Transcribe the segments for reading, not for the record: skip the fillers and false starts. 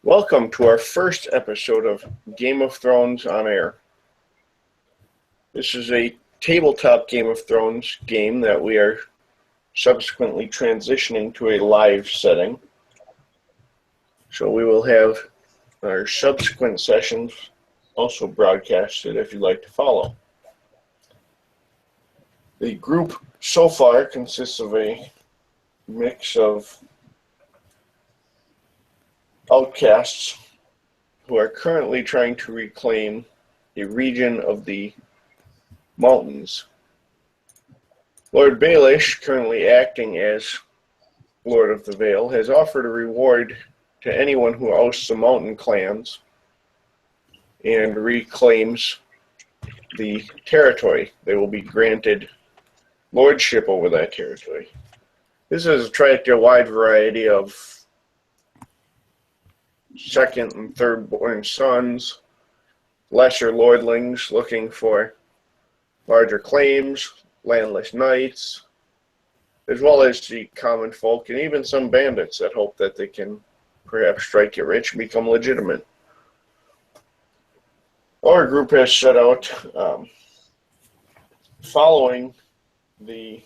Welcome to our first episode of Game of Thrones on Air. This is a tabletop Game of Thrones game that we are subsequently transitioning to a live setting. So we will have our subsequent sessions also broadcasted if you'd like to follow. The group so far consists of a mix of outcasts who are currently trying to reclaim a region of the mountains. Lord Baelish, currently acting as Lord of the Vale, has offered a reward to anyone who ousts the mountain clans and reclaims the territory. They will be granted lordship over that territory. This has attracted a wide variety of second and third born sons, lesser lordlings looking for larger claims, landless knights, as well as the common folk, and even some bandits that hope that they can perhaps strike it rich and become legitimate. Our group has set out, following the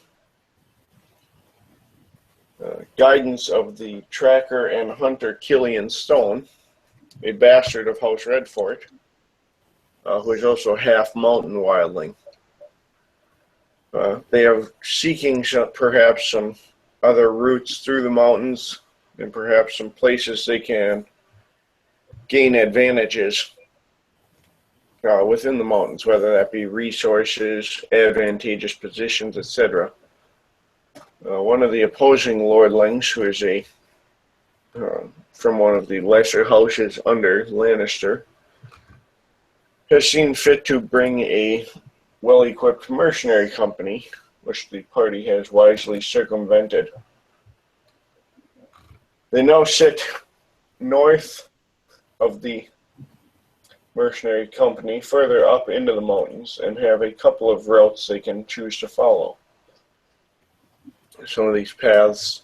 guidance of the tracker and hunter Killian Stone, a bastard of House Redfort, who is also half mountain wildling. They are seeking perhaps some other routes through the mountains and perhaps some places they can gain advantages within the mountains, whether that be resources, advantageous positions, etc. One of the opposing lordlings, who is from one of the lesser houses under Lannister, has seen fit to bring a well-equipped mercenary company, which the party has wisely circumvented. They now sit north of the mercenary company, further up into the mountains, and have a couple of routes they can choose to follow. Some of these paths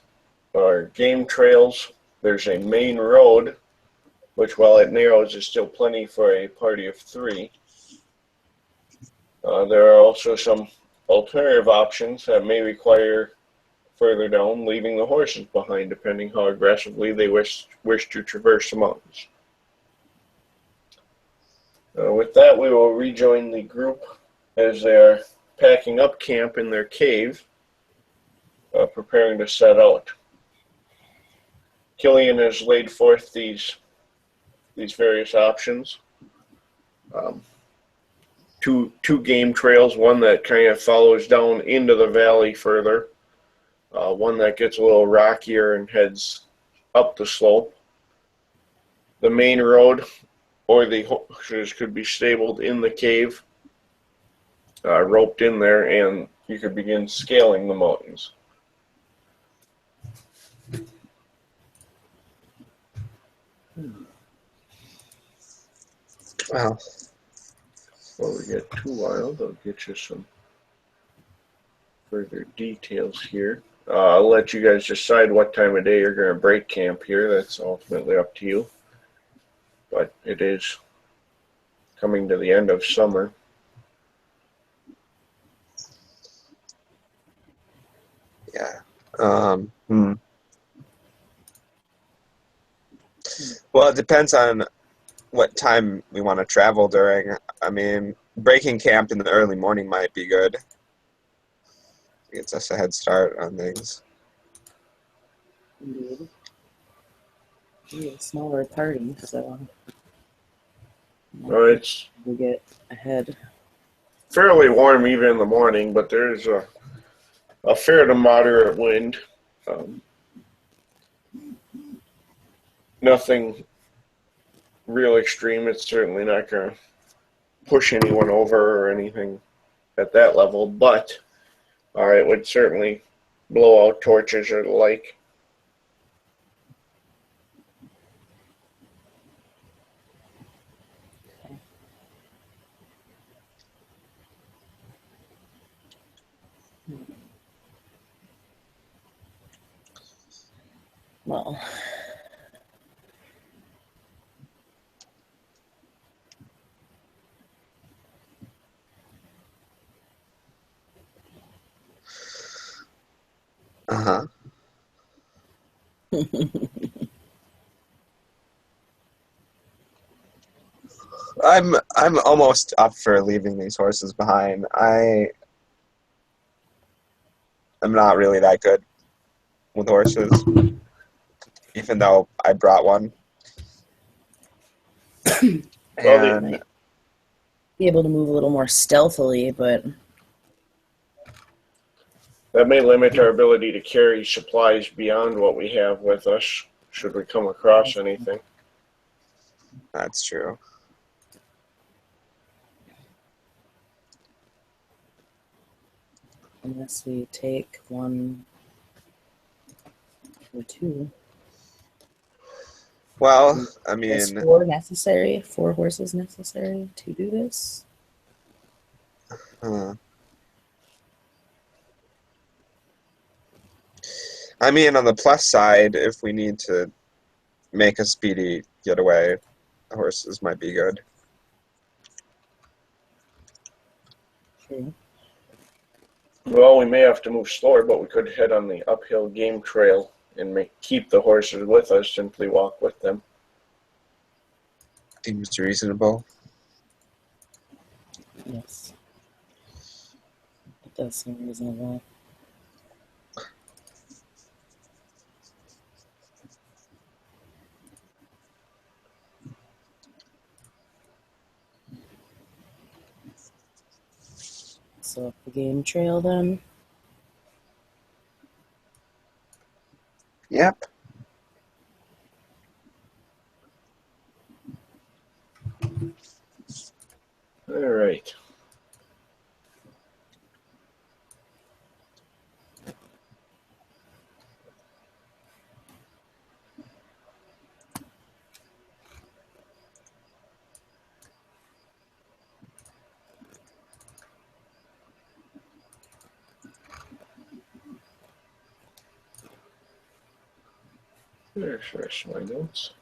are game trails. There's a main road, which, while it narrows, is still plenty for a party of 3. There are also some alternative options that may require further down, leaving the horses behind, depending how aggressively they wish to traverse the mountains. With that, we will rejoin the group as they are packing up camp in their cave, preparing to set out. Killian has laid forth these various options. Two game trails, one that kind of follows down into the valley further, one that gets a little rockier and heads up the slope. The main road, or the horses could be stabled in the cave, roped in there, and you could begin scaling the mountains. Wow. Before we get too wild, I'll get you some further details here. I'll let you guys decide what time of day you're going to break camp here. That's ultimately up to you. But it is coming to the end of summer. Yeah. Well, it depends on what time we want to travel during. I mean, breaking camp in the early morning might be good. It gets us a head start on things. Indeed. Be a smaller party, so It's we get ahead. fairly warm even in the morning, but there's a fair to moderate wind. Nothing real extreme. It's certainly not going to push anyone over or anything at that level, but it would certainly blow out torches or the like. Well, I'm almost up for leaving these horses behind. I'm not really that good with horses, even though I brought one. Well, And Be able to move a little more stealthily, but that may limit our ability to carry supplies beyond what we have with us, should we come across anything. that's true. unless we take one or two. Well, I Is mean, four necessary? 4 horses necessary to do this? I mean, on the plus side, if we need to make a speedy getaway, horses might be good. True. Well, we may have to move slower, but we could head on the uphill game trail and keep the horses with us, simply walk with them. Seems reasonable. Yes. It does seem reasonable. So up the game trail then. Yep. All right. There's my notes.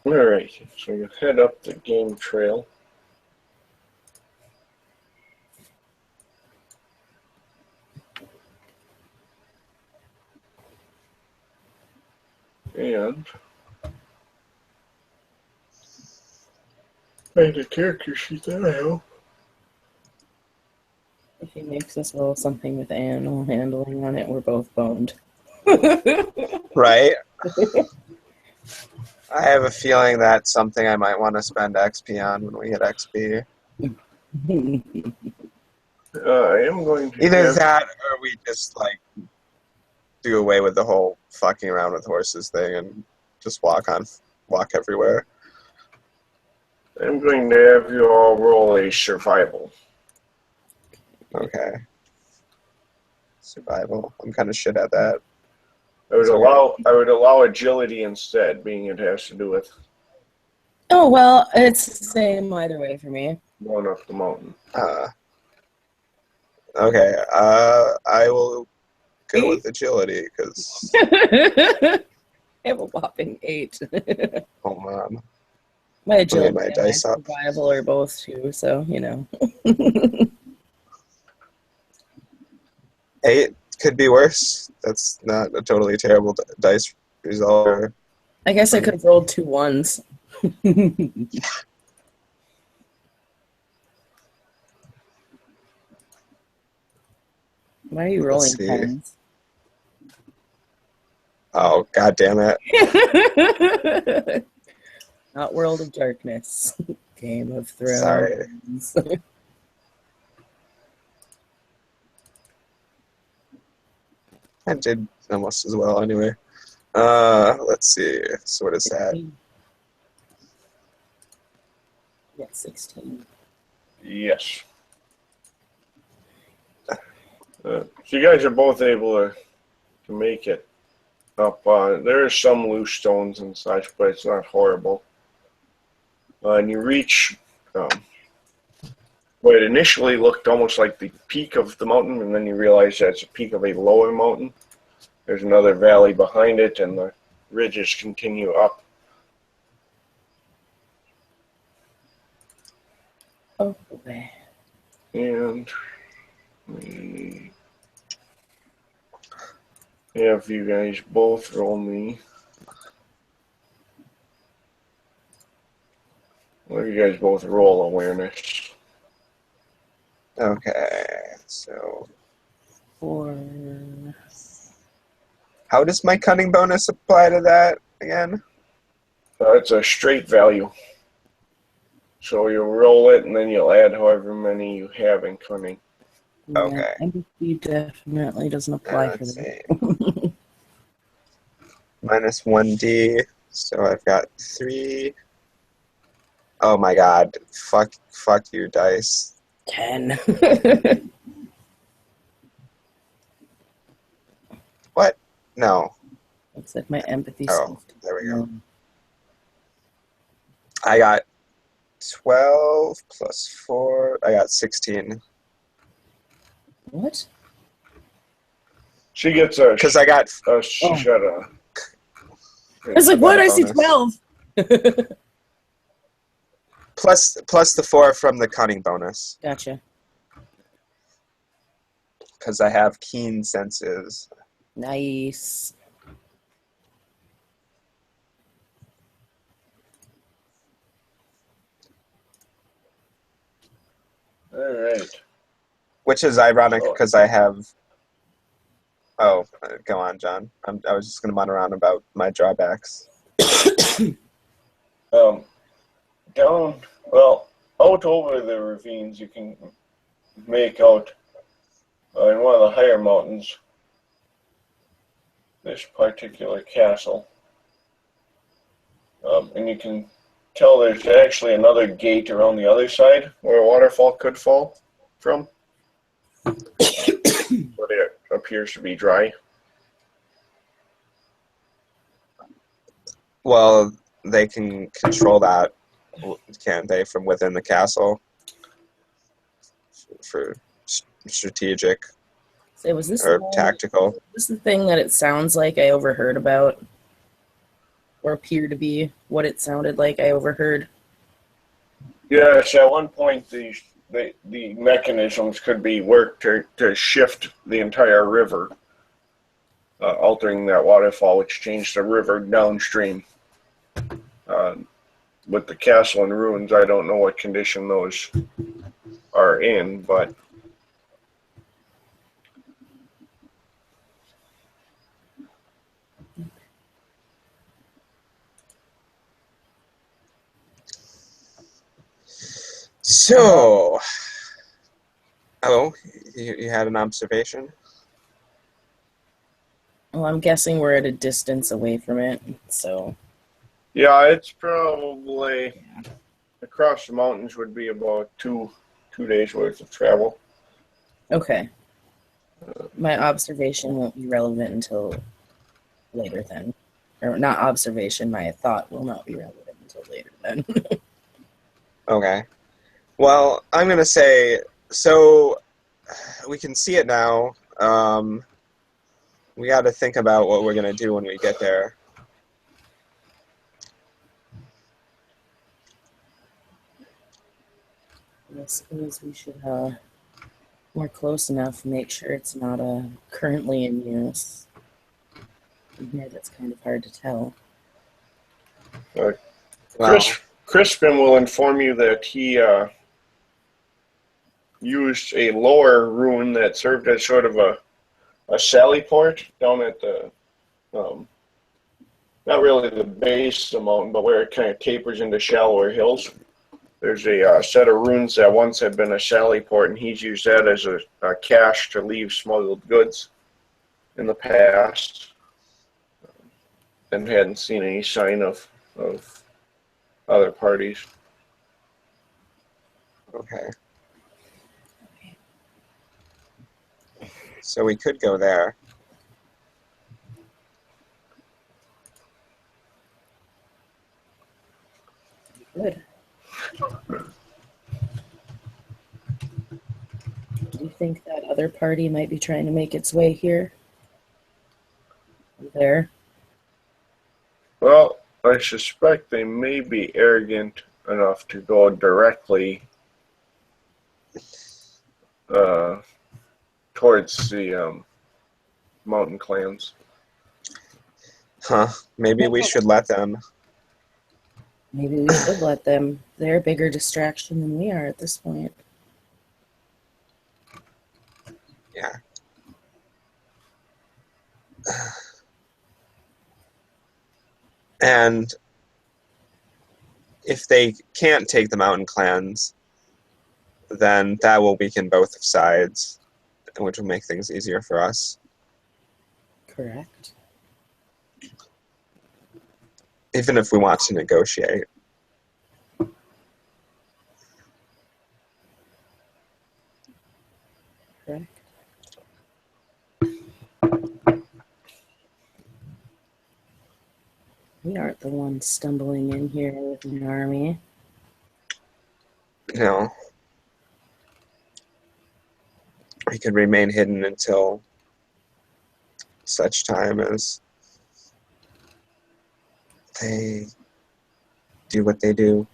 All right, so you head up the game trail. And find a character sheet, that'll help. If he makes us roll something with animal handling on it, we're both boned. Right? I have a feeling that's something I might want to spend XP on when we hit XP. I am going to Either have, that or we just, like, do away with the whole fucking around with horses thing and just walk everywhere. I'm going to have you all roll a survival. Okay. Survival. I'm kind of shit at that. I would allow agility instead, being it has to do with Oh, well, it's the same either way for me. going up the mountain. Okay. I will go with agility because I have a whopping 8. hold on. My agility my and my dice up. survival are both 2, so, you know. 8 could be worse. That's not a totally terrible dice result. I guess I could have rolled 2 1s. Why are you rolling Let's see. 10s? Oh, god damn it. Not World of Darkness. Game of Thrones. Sorry. I did almost as well anyway. Let's see. So what is that? Yeah, 16. Yes. So you guys are both able to make it up. There are some loose stones and such, but it's not horrible. And you reach Well, it initially looked almost like the peak of the mountain, and then you realize that's a peak of a lower mountain. There's another valley behind it, and the ridges continue up. Oh, boy. And we have you guys both roll me. Well, you guys both roll awareness. Okay, so 4. how does my cunning bonus apply to that again? It's a straight value. So you'll roll it, and then you'll add however many you have in cunning. Yeah, Okay. empathy definitely doesn't apply for Let's this. see. Minus 1d, so I've got 3. Oh my god. Fuck you, dice. 10. What? No. Looks like my empathy Oh, stuff. there we go. I got 12 plus 4. I got 16. What? She gets a. Because I got. She got a. I was like, what? I see 12. Plus the 4 from the cunning bonus. Gotcha. Because I have keen senses. Nice. All right. Which is ironic because I have. Oh, go on, John. I was just going to mutter around about my drawbacks. Down, well, out over the ravines, you can make out in one of the higher mountains this particular castle. And you can tell there's actually another gate around the other side where a waterfall could fall from. But it appears to be dry. Well, they can control that, can't they, from within the castle? For strategic So was this or tactical. Was this the thing that it sounds like I overheard about? Or appear to be what it sounded like I overheard? Yes, at one point the mechanisms could be worked to shift the entire river, altering that waterfall, which changed the river downstream. With the castle in ruins, I don't know what condition those are in, but So, you had an observation? Well, I'm guessing we're at a distance away from it, so... yeah, it's probably across the mountains would be about two days worth of travel. Okay. My observation won't be relevant until later then. Or not observation, my thought will not be relevant until later then. Okay. Well, I'm going to say, so we can see it now. We got to think about what we're going to do when we get there. I suppose we should, more close enough, make sure it's not currently in use. Yeah, that's kind of hard to tell. Crispin will inform you that he used a lower ruin that served as sort of a sally port down at the, not really the base of the mountain, but where it kind of tapers into shallower hills. There's a set of ruins that once had been a sally port, and he's used that as a cache to leave smuggled goods in the past, and hadn't seen any sign of other parties. Okay. So we could go there. Good. you think that other party might be trying to make its way here? There? Well, I suspect they may be arrogant enough to go directly towards the mountain clans. Huh. Maybe we should let them. Maybe we should let them. They're a bigger distraction than we are at this point. Yeah. And if they can't take the mountain clans, then that will weaken both sides, which will make things easier for us. Correct. Even if we want to negotiate. Correct. We aren't the ones stumbling in here with an army. No. We could remain hidden until such time as they do what they do.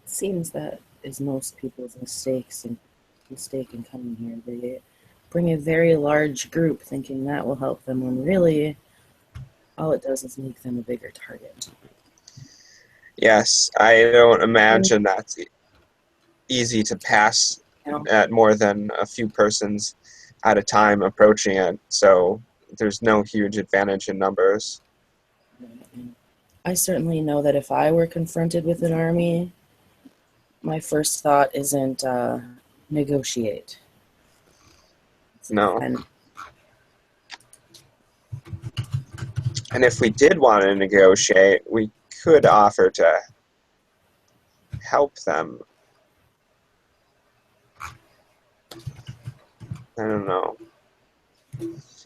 It seems that is most people's mistake in coming here. They bring a very large group thinking that will help them when really all it does is make them a bigger target. Yes, I don't imagine that's easy to pass at more than a few persons at a time approaching it, so there's no huge advantage in numbers. I certainly know that if I were confronted with an army, my first thought isn't negotiate. No. And if we did want to negotiate, we could offer to help them. I don't know.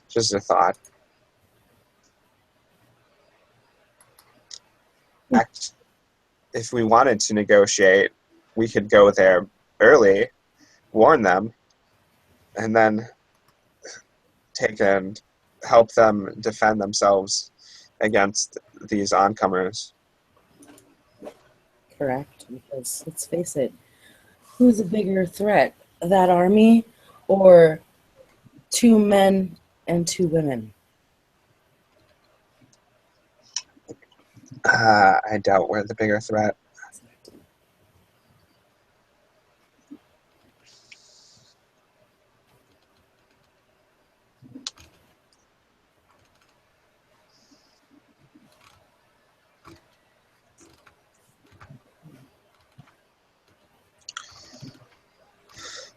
Just a thought. In fact, if we wanted to negotiate, we could go there early, warn them, and then take and help them defend themselves against these oncomers. correct, because let's face it, who's a bigger threat? That army or 2 men and 2 women? I doubt we're the bigger threat.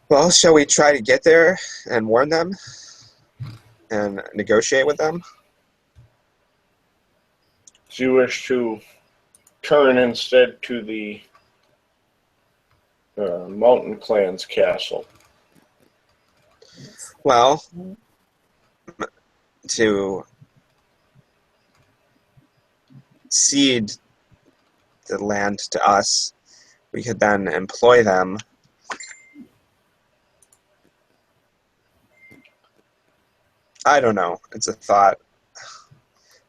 Well, shall we try to get there and warn them and negotiate with them? Do you wish to turn instead to the mountain clan's castle? Well, to cede the land to us, we could then employ them. I don't know. It's a thought.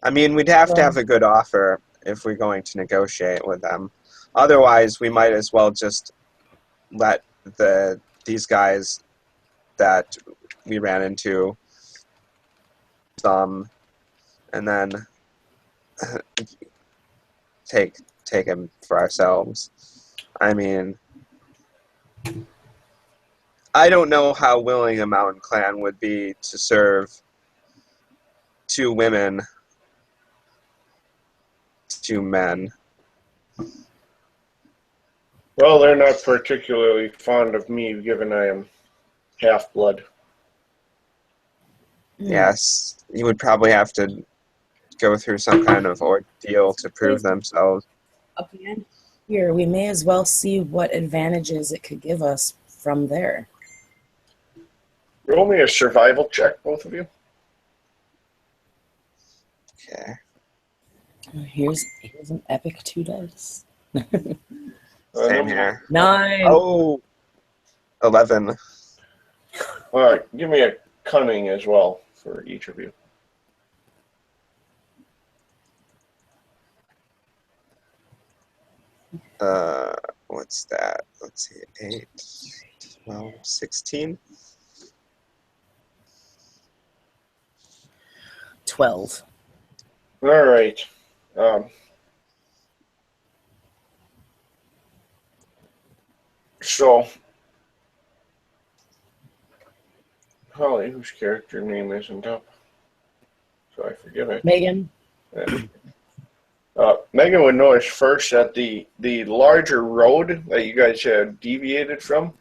I mean, we'd have to have a good offer if we're going to negotiate with them. Otherwise, we might as well just let these guys that we ran into some, and then take them for ourselves. I mean, I don't know how willing a mountain clan would be to serve 2 women, 2 men. Well, they're not particularly fond of me, given I am half-blood. Yes, you would probably have to go through some kind of ordeal to prove themselves. Okay. Here, we may as well see what advantages it could give us from there. Roll me a survival check, both of you. Okay. Here's an epic 2 dice. Same here. 9. Oh, 11. All right, give me a cunning as well for each of you. What's that? Let's see, 8, 12, 16. 12. All right. So, Holly, whose character name isn't up, so I forget it. Megan. Megan would notice first that the larger road that you guys had deviated from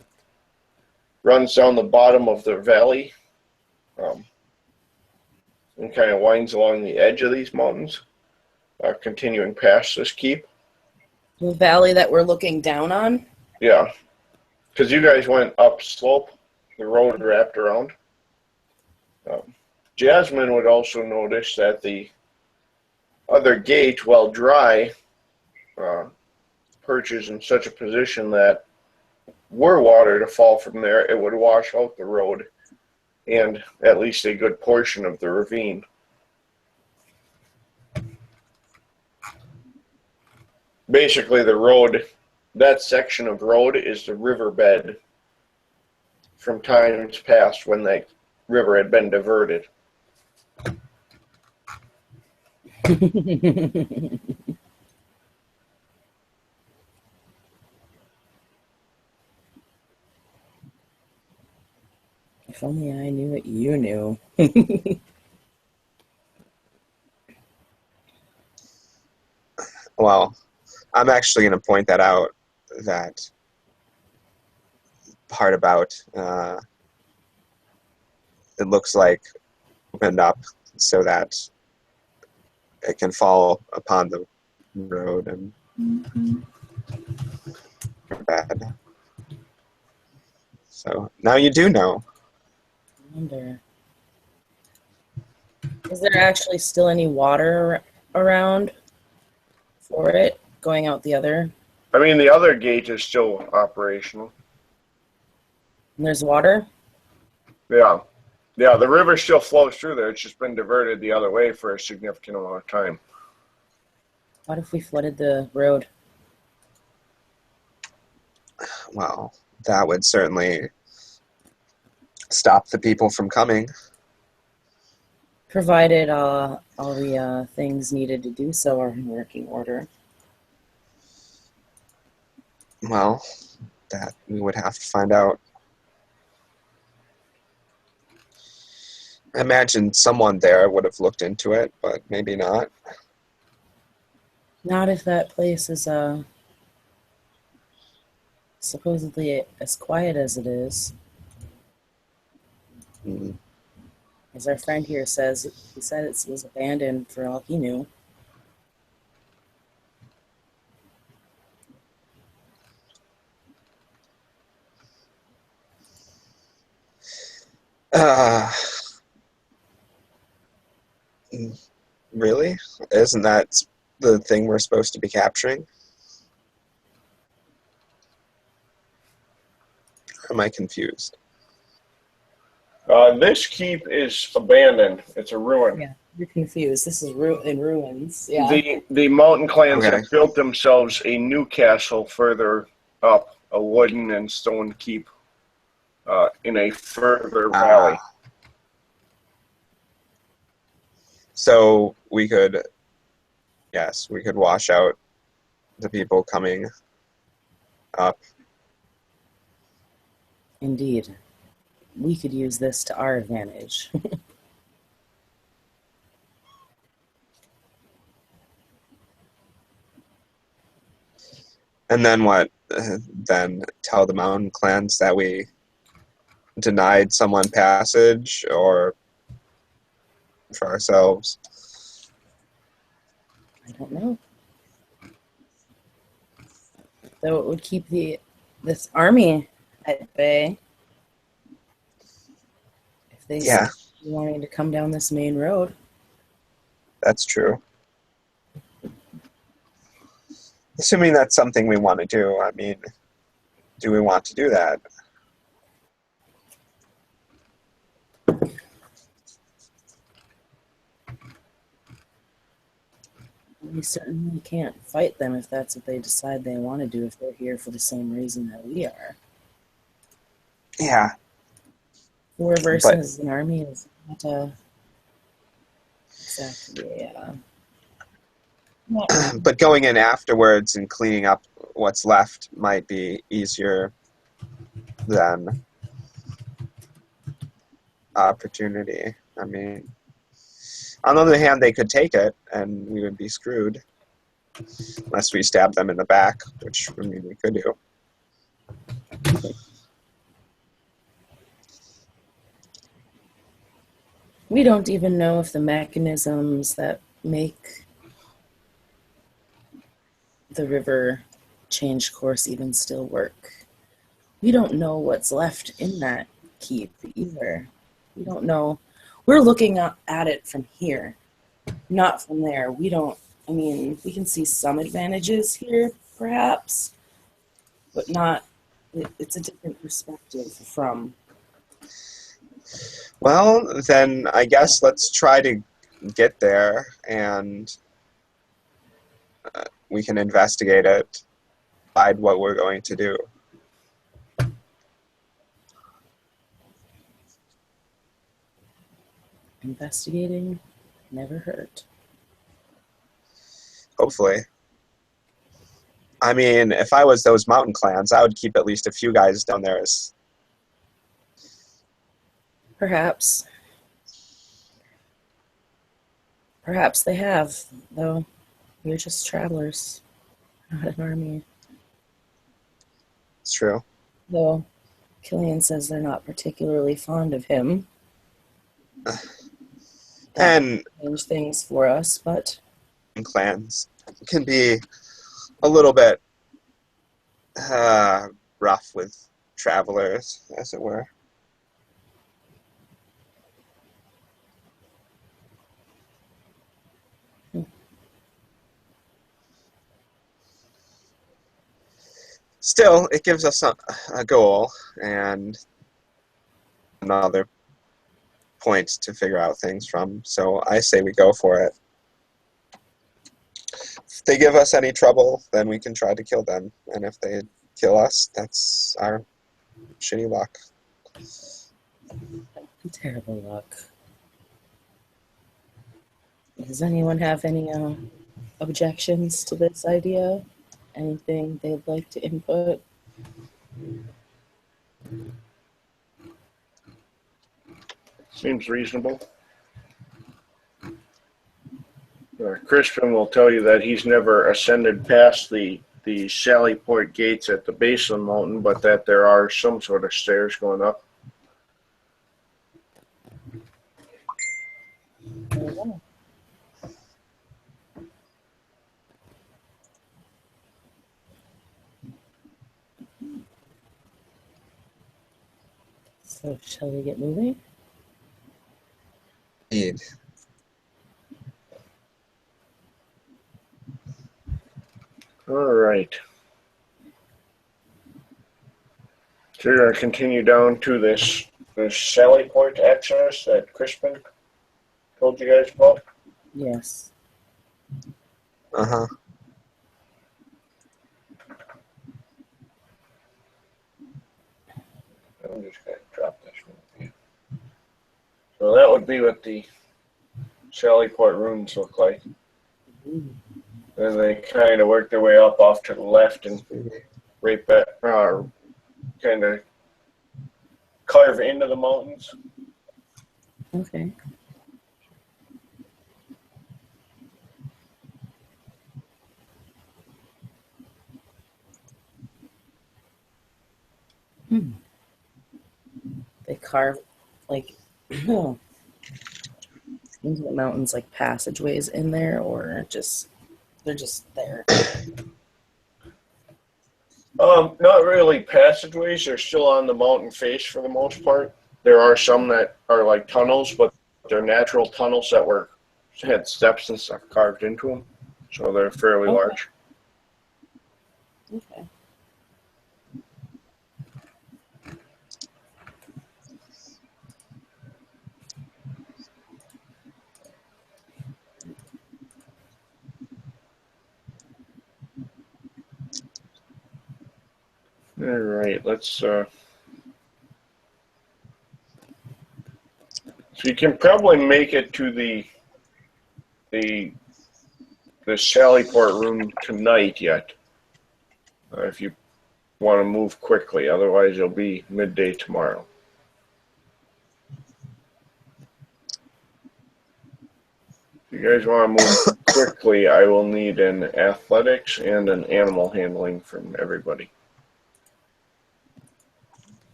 runs down the bottom of the valley and kind of winds along the edge of these mountains, continuing past this keep. The valley that we're looking down on? Yeah, because you guys went up slope, the road wrapped around. Jasmine would also notice that the other gate, while dry, perches in such a position that were water to fall from there, it would wash out the road and at least a good portion of the ravine. Basically, the road, that section of road is the riverbed from times past when that river had been diverted. If only I knew what you knew. Well, I'm actually going to point that out, that part about it looks like opened up so that it can fall upon the road and bad. So now you do know. I wonder. Is there actually still any water around for it going out the other? I mean, the other gate is still operational. And there's water? Yeah. Yeah, the river still flows through there. It's just been diverted the other way for a significant amount of time. What if we flooded the road? Well, that would certainly stop the people from coming. Provided all the things needed to do so are in working order. Well, that we would have to find out. I imagine someone there would have looked into it, but maybe not. Not if that place is supposedly as quiet as it is. Mm. As our friend here says, he said it was abandoned for all he knew. Really? Isn't that the thing we're supposed to be capturing? Or am I confused? This keep is abandoned. It's a ruin. Yeah, you're confused. This is in ruins. Yeah. The mountain clans Okay. have built themselves a new castle further up, a wooden and stone keep in a further valley. So we could wash out the people coming up. Indeed. We could use this to our advantage. And then what? Then tell the mountain clans that we denied someone passage, or for ourselves? I don't know. Though it would keep this army at bay. If they Yeah, wanting to come down this main road. that's true. Assuming that's something we want to do. I mean, do we want to do that? We certainly can't fight them if that's what they decide they want to do, if they're here for the same reason that we are. Yeah. 4 versus an army is not exactly, But going in afterwards and cleaning up what's left might be easier than opportunity. I mean, on the other hand, they could take it and we would be screwed unless we stab them in the back, which I mean we could do. we don't even know if the mechanisms that make the river change course even still work. We don't know what's left in that keep either. We don't know. We're looking at it from here, not from there. We don't, I mean, we can see some advantages here, perhaps, but not, it's a different perspective from. Well, then I guess let's try to get there and we can investigate it, decide what we're going to do. Investigating never hurt. Hopefully. I mean, if I was those mountain clans, I would keep at least a few guys down there as... Perhaps. Perhaps they have, though. We're just travelers, not an army. It's true. Though Killian says they're not particularly fond of him. And change things for us, but clans can be a little bit rough with travelers, as it were. Still, it gives us a goal and another point to figure out things from. So I say we go for it. If they give us any trouble, then we can try to kill them. And if they kill us, that's our shitty luck. terrible luck. Does anyone have any objections to this idea? Anything they'd like to input? Seems reasonable. Crispin will tell you that he's never ascended past the Sally Port gates at the base of the mountain, but that there are some sort of stairs going up. So shall we get moving? Indeed. All right. So you're going to continue down to this Sally Port access that Crispin told you guys about? Yes. Uh-huh. I'm just going to drop this one here. So that would be what the Sally Port ruins look like. Ooh. Then they kind of work their way up off to the left and right back, kind of carve into the mountains. Okay. They carve like into the mountains, like passageways in there, or just they're just there. Not really passageways. They're still on the mountain face for the most part. There are some that are like tunnels, but they're natural tunnels that had steps and stuff carved into them, so they're fairly Okay. large. Okay. All right, let's. So you can probably make it to the Sallyport room tonight yet, if you want to move quickly. Otherwise, it'll be midday tomorrow. If you guys want to move quickly, I will need an athletics and an animal handling from everybody.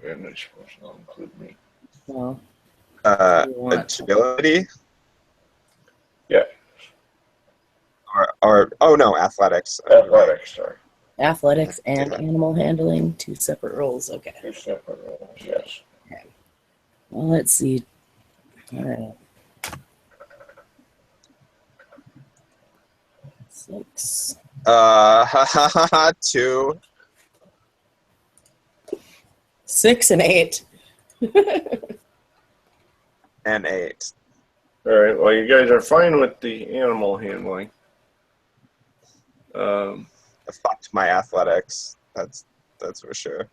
And I suppose that'll include me. Well, do you want Agility? Yeah. Or oh no, athletics. Athletics, sorry. athletics and animal handling, 2 separate roles? Okay. 2 separate roles, yes. Okay. Well, let's see. All right. 6. 2. 6 and 8. And 8. All right, well, you guys are fine with the animal handling. I fucked my athletics. That's for sure.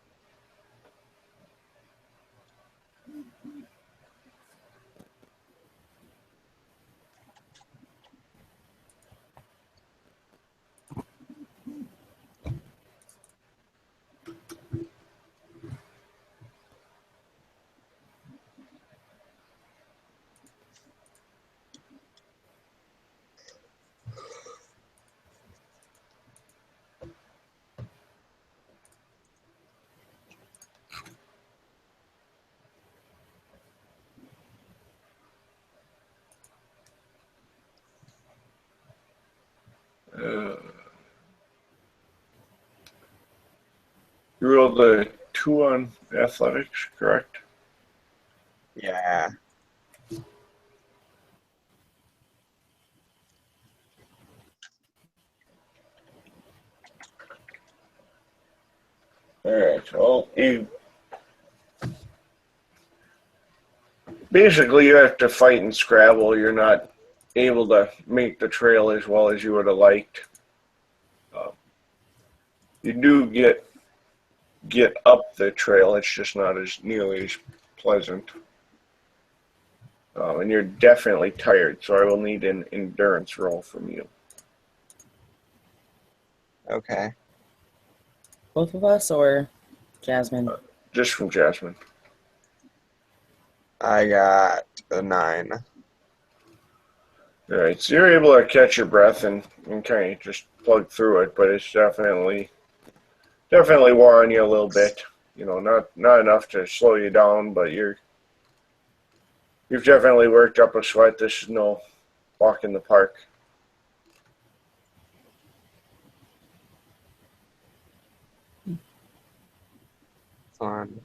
You rolled a 2 on athletics, correct? Yeah. All right, well, basically you have to fight and scrabble. You're not able to make the trail as well as you would have liked. You do get up the trail. It's just not as nearly as pleasant. And you're definitely tired, so I will need an endurance roll from you. Okay. Both of us or Jasmine? Just from Jasmine. I got a 9. All right, so you're able to catch your breath and kind of just plug through it, but it's definitely wore on you a little bit. You know, not enough to slow you down, but you've definitely worked up a sweat. This is no walk in the park. Fun.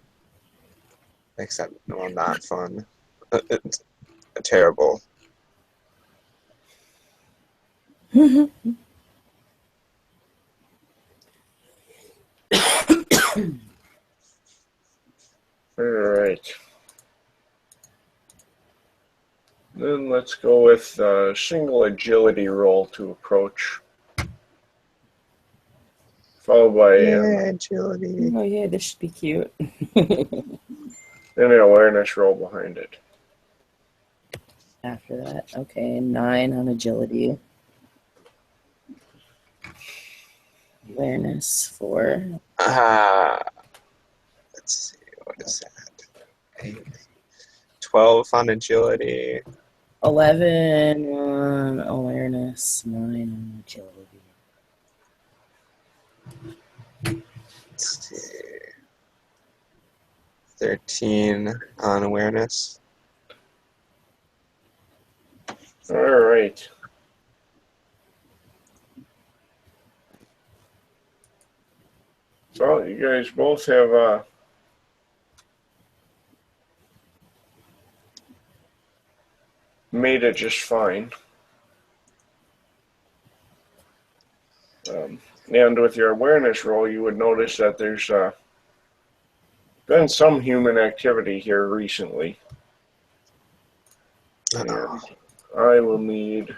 Except, well, not fun. It's terrible. All right. Then let's go with a single agility roll to approach. Followed by Agility. Oh, yeah, this should be cute. and an awareness roll behind it. After that, okay, 9 on agility. Awareness 4. Let's see, what is that? 12 on agility. 11 on awareness, 9 on agility. Let's see. 13 on awareness. All right. So you guys both have made it just fine. And with your awareness roll, you would notice that there's been some human activity here recently. And I will need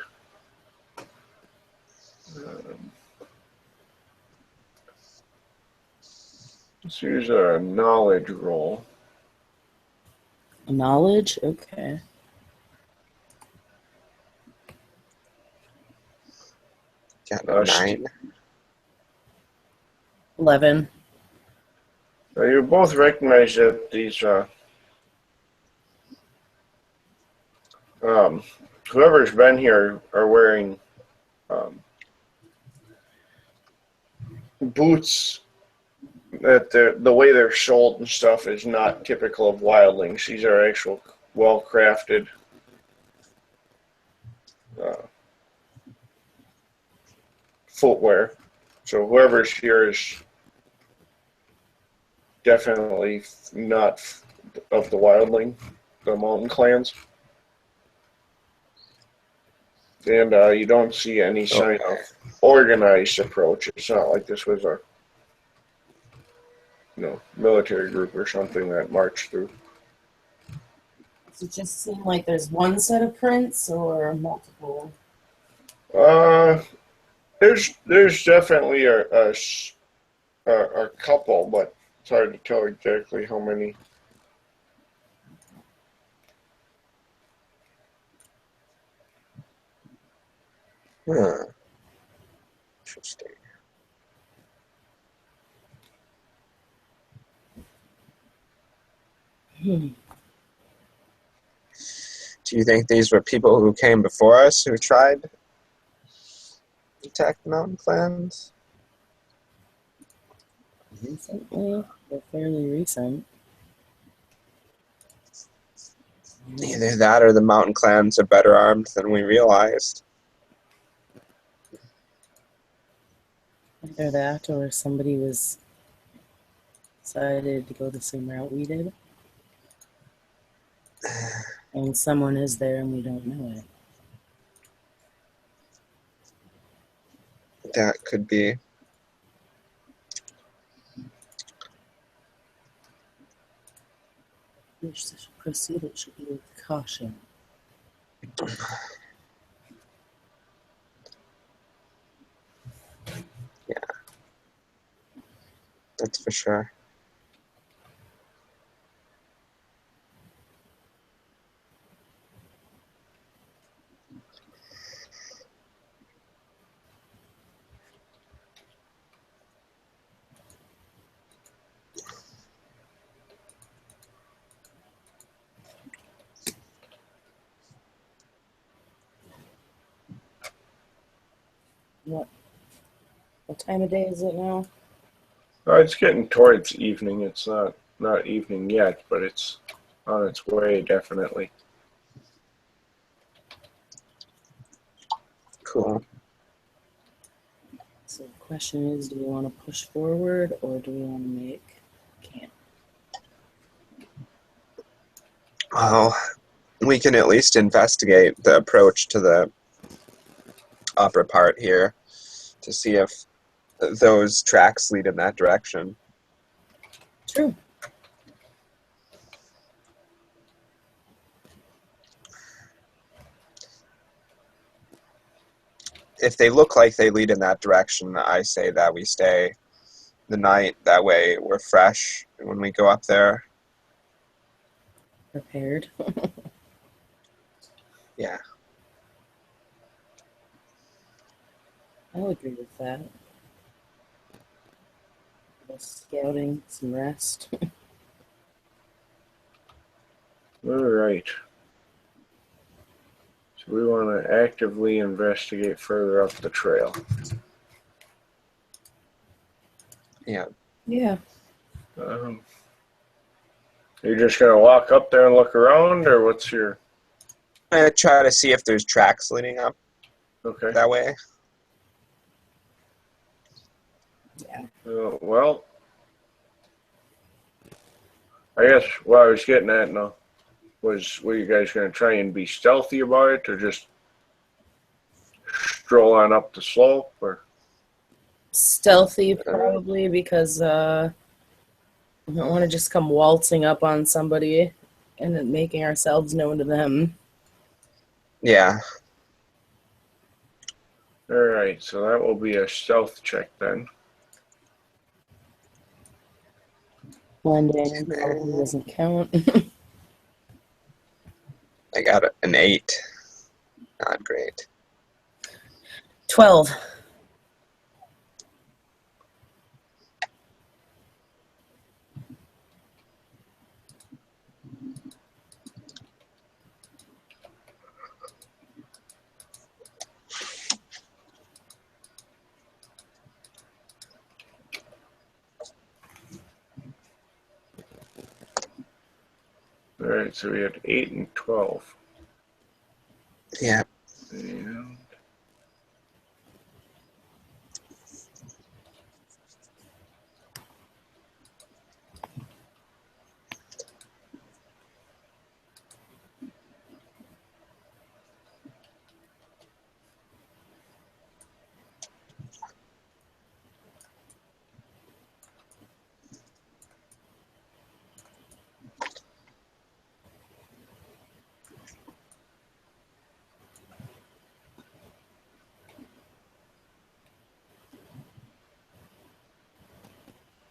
let's use a knowledge roll. Knowledge? Okay. Got a 9. 11. Now you both recognize that these whoever's been here are wearing boots that the way they're sold and stuff is not typical of wildlings. These are actual well-crafted footwear. So whoever's here is definitely not of the wildling, the mountain clans. And you don't see any sign of organized approach. It's not like this was a military group or something that marched through. Does it just seem like there's one set of prints or multiple? There's definitely a couple, but it's hard to tell exactly how many. Interesting. Do you think these were people who came before us who tried to attack the mountain clans? Recently? They're fairly recent. Either that or the mountain clans are better armed than we realized. Either that or somebody was decided to go the same route we did. And someone is there and we don't know it. That could be. We should proceed, it should be with caution. Yeah. That's for sure. What time of day is it now? It's getting towards evening. It's not evening yet, but it's on its way, definitely. Cool. So the question is, do we want to push forward or do we want to make camp? Well, we can at least investigate the approach to the upper part here to see if those tracks lead in that direction. True. If they look like they lead in that direction, I say that we stay the night. That way we're fresh when we go up there. Prepared. Yeah. I'll agree with that. Scouting, some rest. All right. So we want to actively investigate further up the trail. Yeah. Yeah. You're just going to walk up there and look around, or what's your... I try to see if there's tracks leading up that way. Yeah. Well, I guess what I was getting at now was, were you guys going to try and be stealthy about it, or just stroll on up the slope, or... Stealthy, probably, because I don't want to just come waltzing up on somebody and then making ourselves known to them. Yeah. Alright, so that will be a stealth check then. Blending probably doesn't count. I got an 8. Not great. 12. Alright, so we had 8 and 12. Yeah. And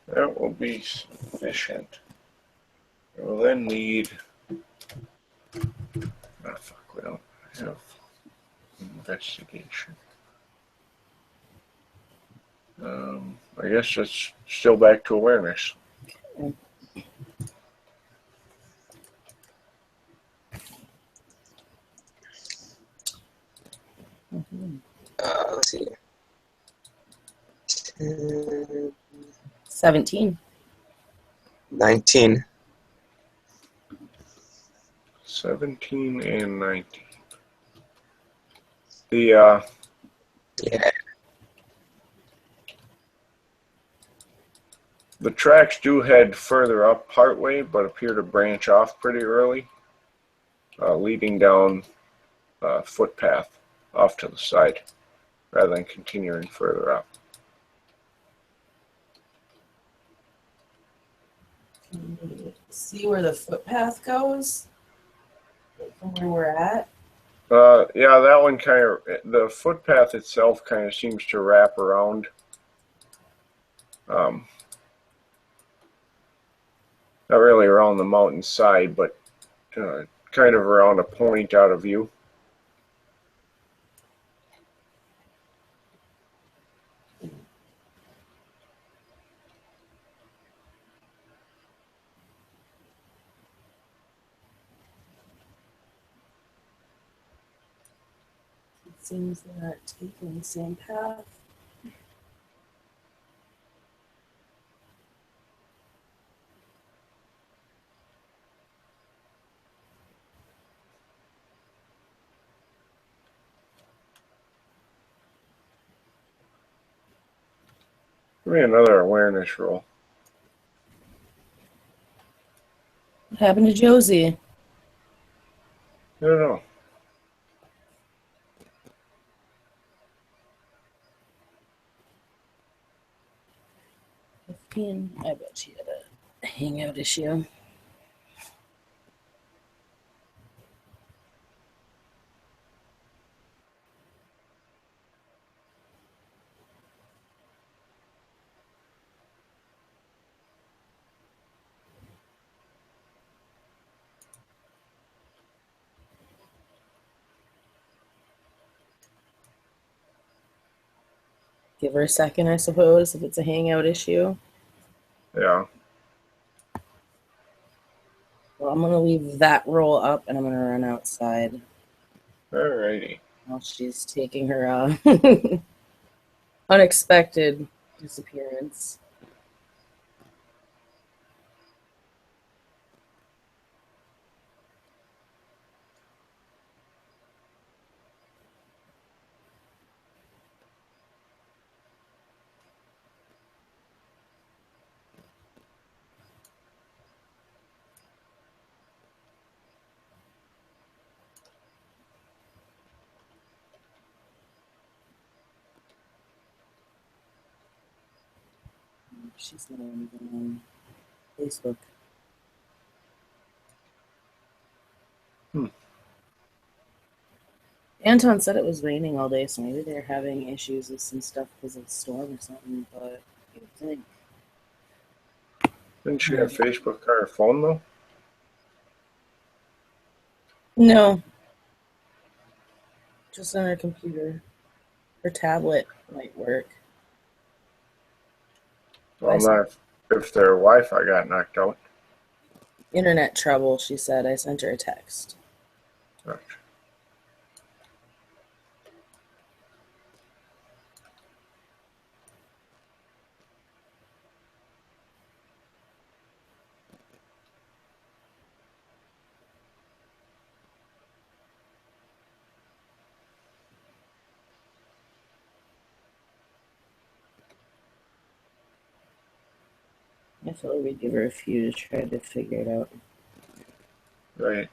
that will be sufficient. We'll then need. Oh, fuck, we don't have investigation. I guess it's still back to awareness. Let's see. 17. 19. 17 and 19. The Yeah. the tracks do head further up partway, but appear to branch off pretty early, leading down a footpath off to the side, rather than continuing further up. See where the footpath goes from where we're at? Yeah, that one kind of, the footpath itself kind of seems to wrap around. Not really around the mountainside, but kind of around a point out of view. It seems they're not taking the same path. Give me another awareness roll. What happened to Josie? I don't know. I bet she had a hangout issue. Give her a second, I suppose, if it's a hangout issue. Yeah. Well, I'm going to leave that roll up and I'm going to run outside Alrighty. while she's taking her unexpected disappearance. She's not even on Facebook. Anton said it was raining all day, so maybe they're having issues with some stuff because of the storm or something, but I think. Didn't she have Facebook on her phone, though? No. Just on her computer. Her tablet might work. Well, not if their Wi-Fi got knocked out. Internet trouble, she said. I sent her a text. Gotcha. I feel like we'd give her a few to try to figure it out. Right.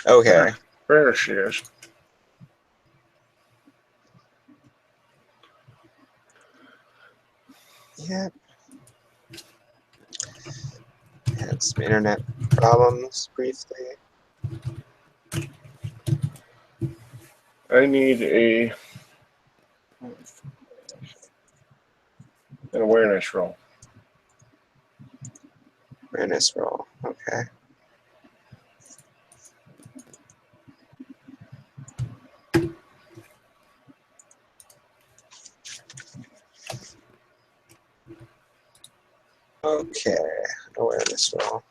Okay. There she is. Yep. Had some internet problems briefly. I need an awareness roll. Awareness roll. Okay. Okay. Awareness roll.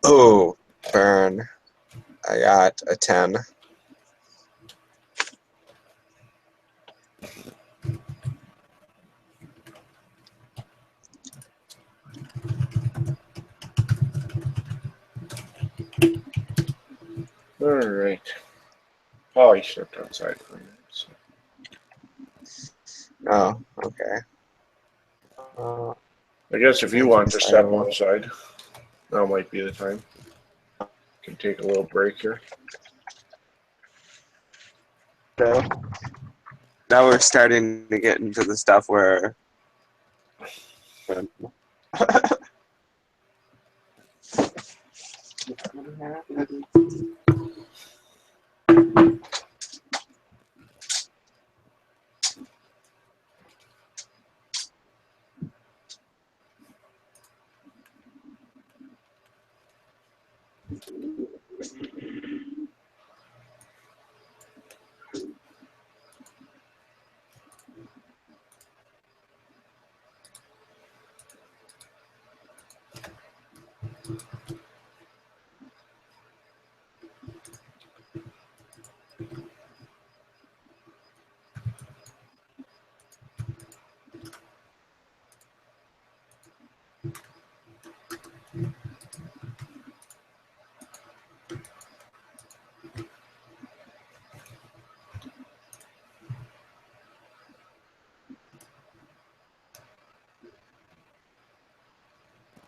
Oh, burn. I got a 10. All right. Oh, he stepped outside for a minute. So. Oh, okay. I guess if you Thank want you, to step Silo. outside, now might be the time. Can take a little break here. So, now we're starting to get into the stuff where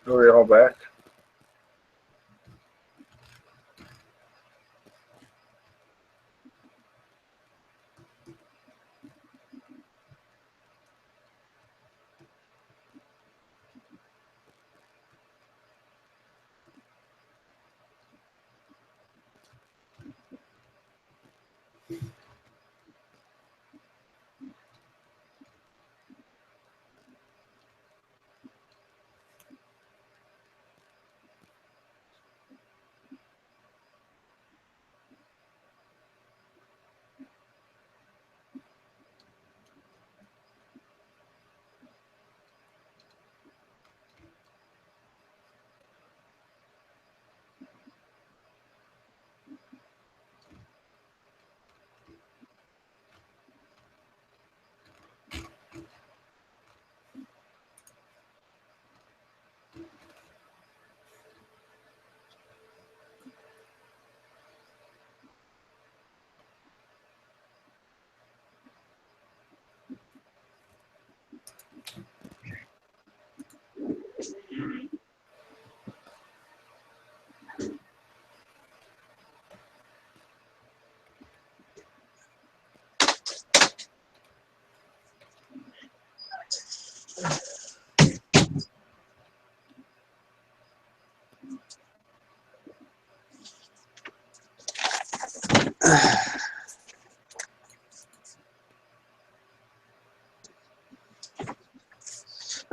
Are we all back?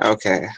Okay.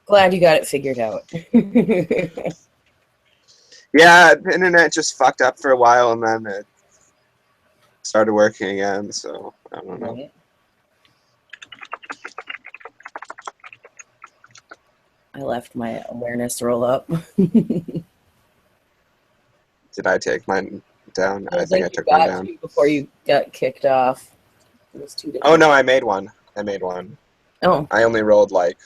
Glad you got it figured out. Yeah, the internet just fucked up for a while and then it started working again, so I don't know. Right. I left my awareness roll up. Did I take mine down? I think I you took mine got down. to before you got kicked off. It was 2 different. Oh no, I made one. I made one. Oh, I only rolled like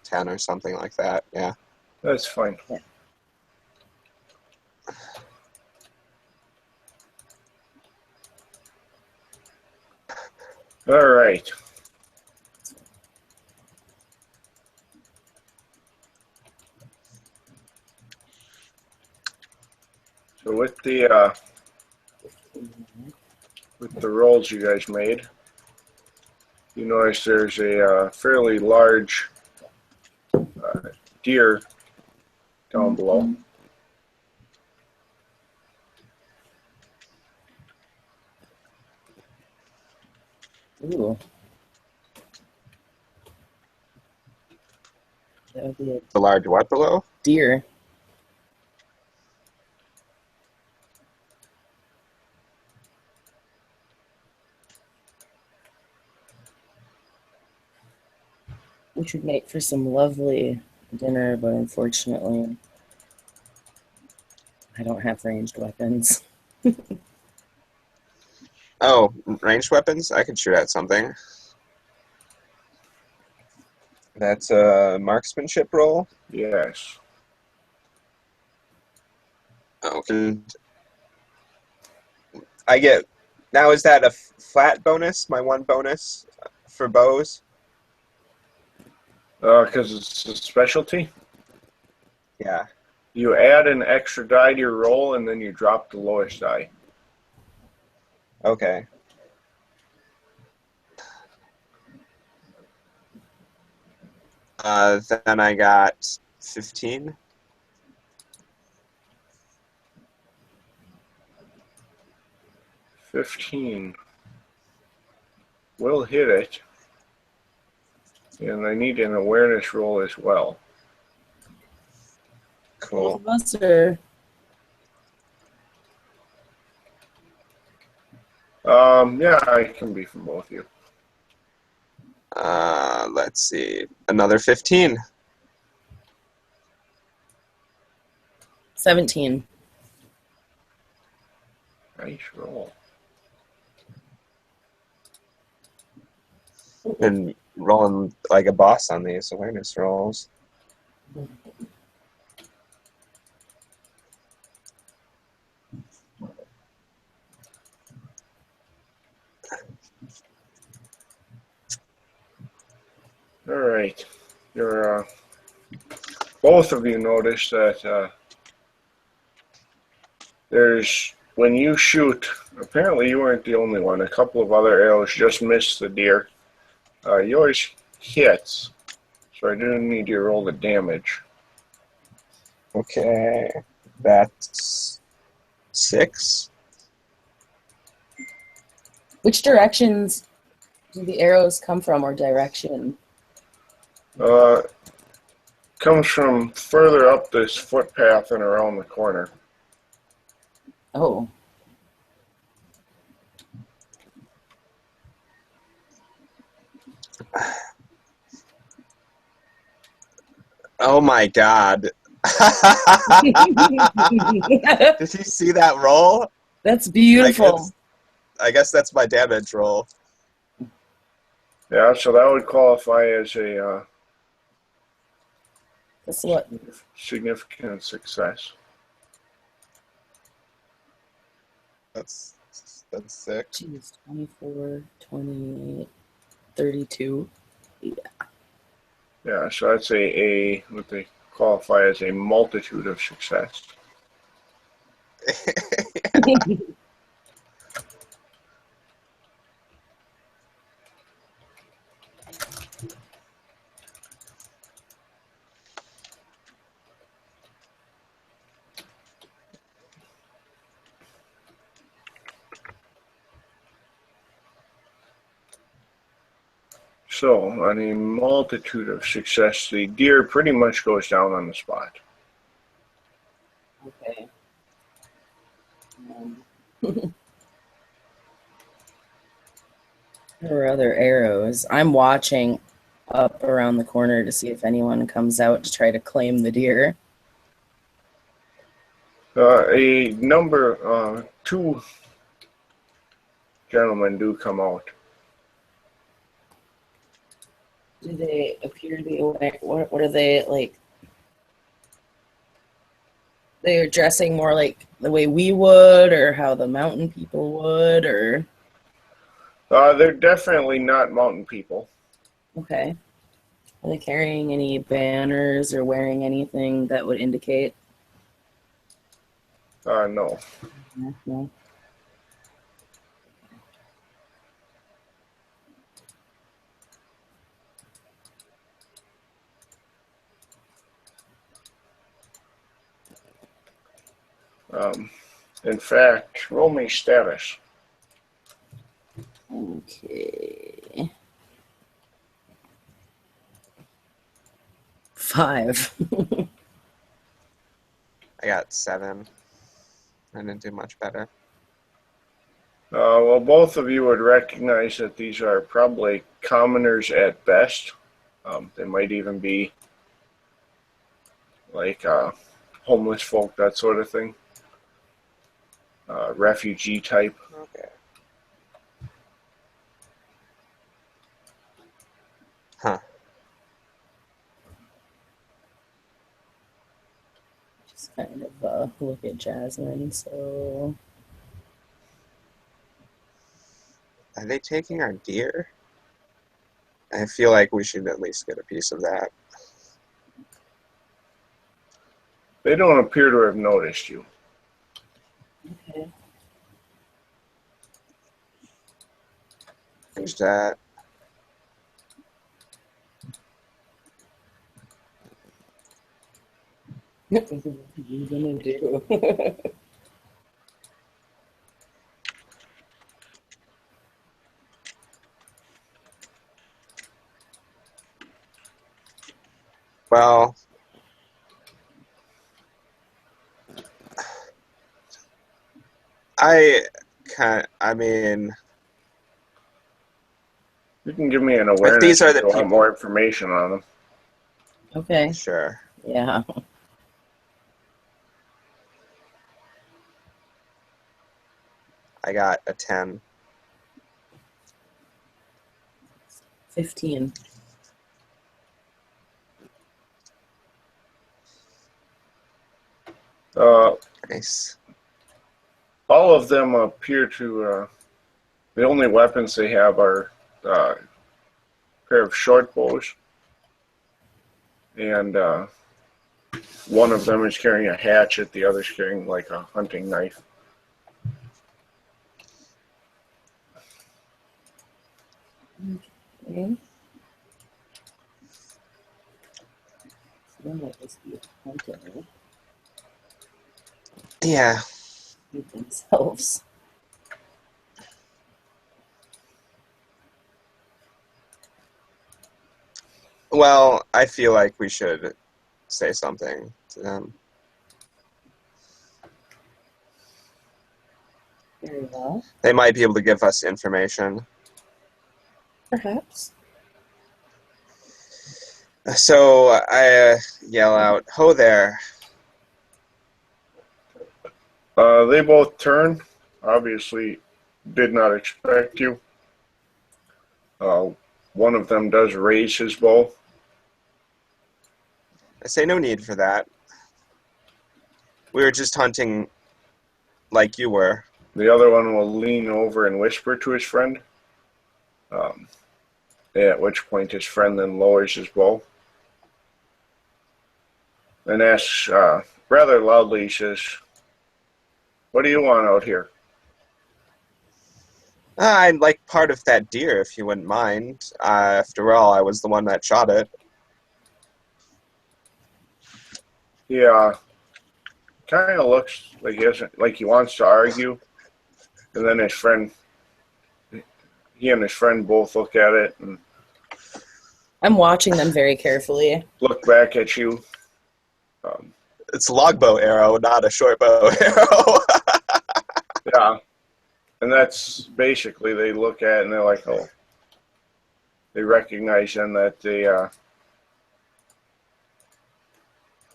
10 or something like that. Yeah. That's fine. Yeah. All right. So with the rolls you guys made, you notice there's a fairly large deer down below. ooh. That would be a The large what below? deer. Which would make for some lovely dinner, but unfortunately, I don't have ranged weapons. Oh, ranged weapons? I could shoot at something. That's a marksmanship roll. Yes. Okay. I get. Now, is that a flat bonus? My one bonus for bows? Because it's a specialty. Yeah. You add an extra die to your roll, and then you drop the lowest die. Okay. Then I got 15. 15. Will hit it. And I need an awareness roll as well. Both Cool. of us are. Yeah, I can be from both of you. Let's see. Another 15. 17. Nice roll. Been rolling like a boss on these awareness rolls. All right. You're both of you notice that there's when you shoot. Apparently, you weren't the only one. A couple of other arrows just missed the deer. Yours hits, so I do need you to roll the damage. Okay, that's 6. Which directions do the arrows come from, or direction? Comes from further up this footpath and around the corner. Oh. Oh my god. Did you see that roll? That's beautiful. I guess that's my damage roll. Yeah, so that would qualify as a That's what? significant success. That's 6. Jeez, 24, 28, 32. Yeah, so that's a what they qualify as a multitude of success. So, on a multitude of success, the deer pretty much goes down on the spot. Okay. There were other arrows. I'm watching up around the corner to see if anyone comes out to try to claim the deer. Two gentlemen do come out. Do they appear to be aware? What are they like? They're dressing more like the way we would, or how the mountain people would, or They're definitely not mountain people. okay. Are they carrying any banners or wearing anything that would indicate? No. No. In fact, roll me status. Okay. 5. I got 7. I didn't do much better. Well, both of you would recognize that these are probably commoners at best. They might even be like homeless folk, that sort of thing. Refugee type. Okay. Huh. Just kind of look at Jasmine. So Are they taking our deer? I feel like we should at least get a piece of that. They don't appear to have noticed you. okay. There's that. What are you gonna do? Well, I mean, You can give me an If awareness these are if the you want people, more information on them. Okay. sure. Yeah. I got a 10. 15. Nice. All of them appear to. The only weapons they have are a pair of short bows, and one of them is carrying a hatchet. The other's carrying like a hunting knife. Okay. So then what is the hunting Yeah. with themselves? Well, I feel like we should say something to them. Very well. They might be able to give us information. Perhaps. So I yell out, "Ho there!" They both turn. Obviously, did not expect you. Uh, one of them does raise his bow. I say, "No need for that. We were just hunting like you were." The other one will lean over and whisper to his friend. Um, at which point his friend then lowers his bow and asks rather loudly, he says, "What do you want out here?" I'd like part of that deer, if you wouldn't mind. After all, I was the one that shot it. He kind of looks like he wants to argue, and then he and his friend both look at it and I'm watching them very carefully. look back at you. It's a longbow arrow, not a short bow arrow. Yeah, and that's basically they look at it and they're like, oh, they recognize then that they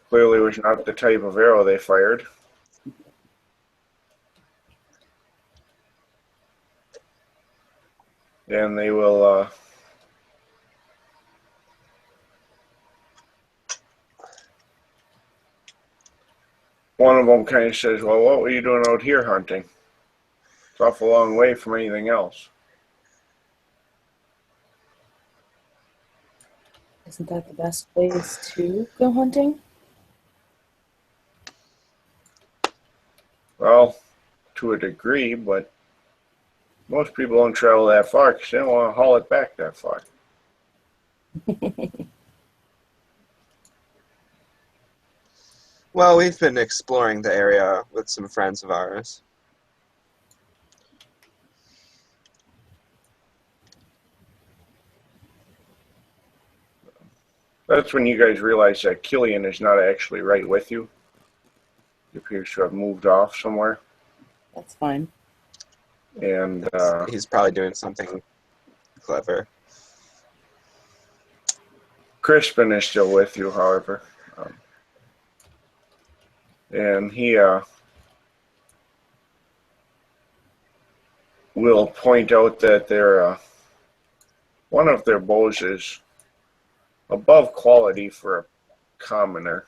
clearly was not the type of arrow they fired. And they will one of them kind of says, well, what were you doing out here hunting? It's off a long way from anything else. Isn't that the best place to go hunting? Well, to a degree, but most people don't travel that far because they don't want to haul it back that far. Well, we've been exploring the area with some friends of ours. That's when you guys realize that Killian is not actually right with you. He appears to have moved off somewhere. That's fine. And He's probably doing something clever. Crispin is still with you, however. And he will point out that one of their bows is above quality for a commoner.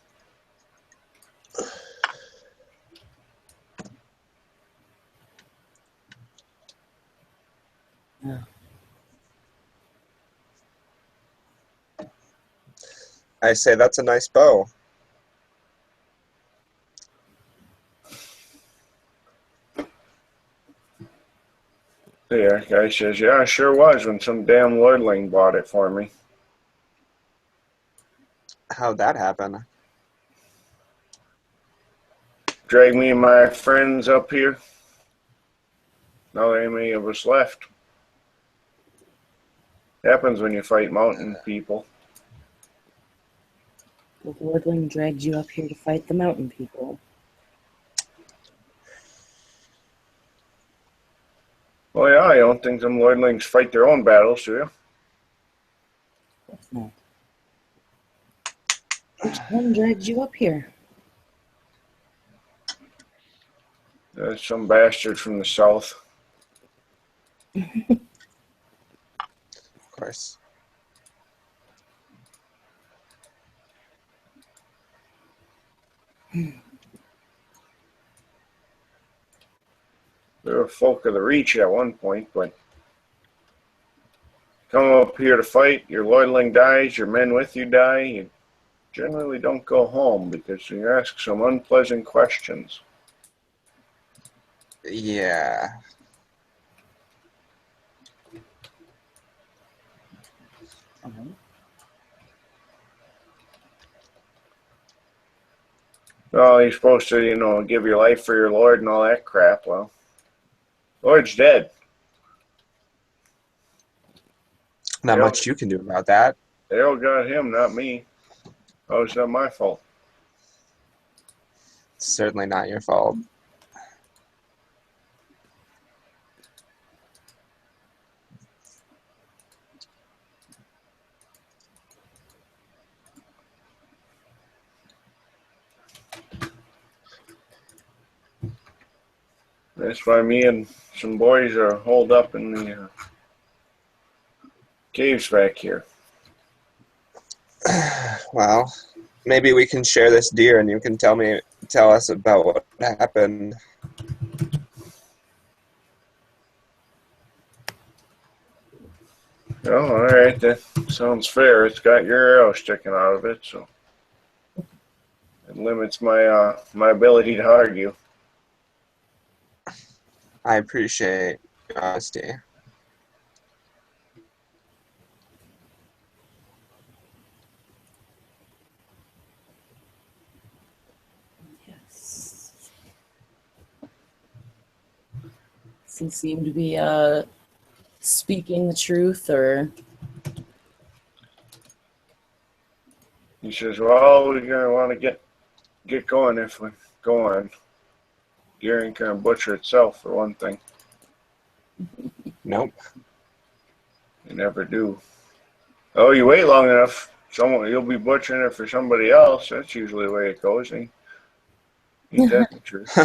Yeah. I say that's a nice bow. The guy says, yeah, it sure was when some damn lordling bought it for me. How'd that happen? Drag me and my friends up here. Now there ain't many of us left. Happens when you fight mountain people. The Lordling dragged you up here to fight the mountain people. Oh yeah, I don't think them lordlings fight their own battles, do you? No. Which one dragged you up here? Some bastard from the south. Of course. They were folk of the Reach at one point, but come up here to fight, your lordling dies, your men with you die, you generally don't go home because you ask some unpleasant questions. Yeah. Well, you're supposed to, give your life for your lord and all that crap. Well, Lord's dead. Not much you can do about that. They all got him, not me. Oh, it's not my fault. It's certainly not your fault. That's why me and some boys are holed up in the caves back here. Well, maybe we can share this deer and you can tell us about what happened. Oh, all right, that sounds fair. It's got your arrow sticking out of it, so it limits my my ability to argue. I appreciate your honesty. Yes. Does he seem to be speaking the truth, or? He says, "Well, we're gonna want to get going if we go on. Deer ain't gonna butcher itself for one thing. Nope. They never do. Oh, you wait long enough, you'll be butchering it for somebody else. That's usually the way it goes. Ain't that the truth?"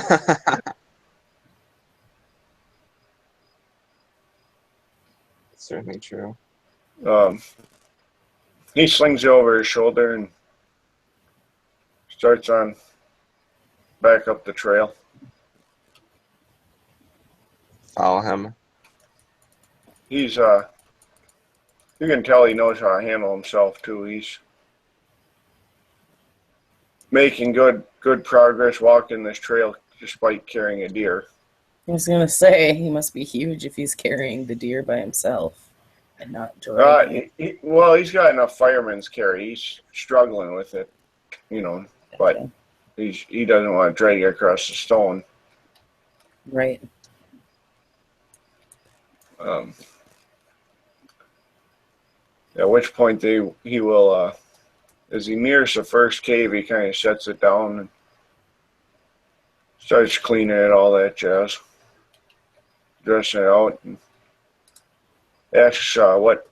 Certainly true. He slings it over his shoulder and starts on back up the trail. Follow him. He's you can tell he knows how to handle himself too. He's making good progress walking this trail despite carrying a deer. I was gonna say he must be huge if he's carrying the deer by himself and not dragging. He's got enough fireman's carry. He's struggling with it, but Okay. he doesn't want to drag it across the stone. Right. At which point he will, as he nears the first cave, he kind of sets it down and starts cleaning it, all that jazz, dressing it out, and asks where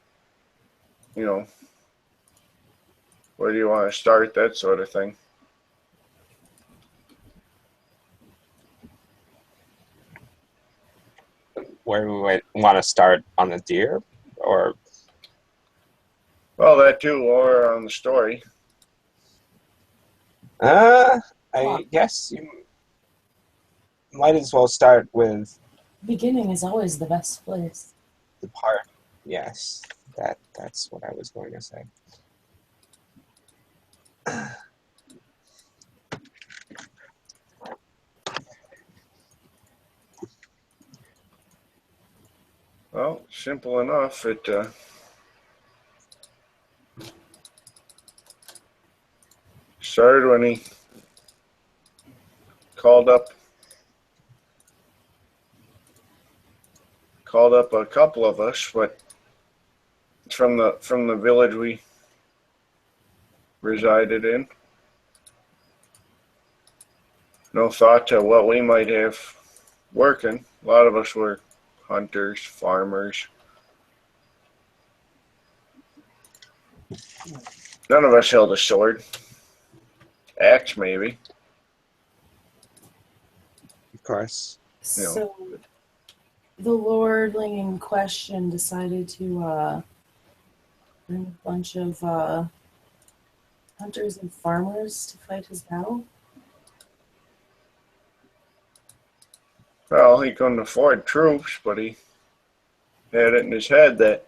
do you want to start, that sort of thing. Where we might want to start on the deer, or Well, that too, or on the story. I guess you might as well start with Beginning is always the best place. the part. Yes, that's what I was going to say. Well, simple enough. It started when he called up a couple of us, but from the village we resided in. No thought to what we might have working. A lot of us were hunters, farmers. None of us held a sword. Axe, maybe. Of course. So, the lordling in question decided to bring a bunch of hunters and farmers to fight his battle. Well, he couldn't afford troops, but he had it in his head that,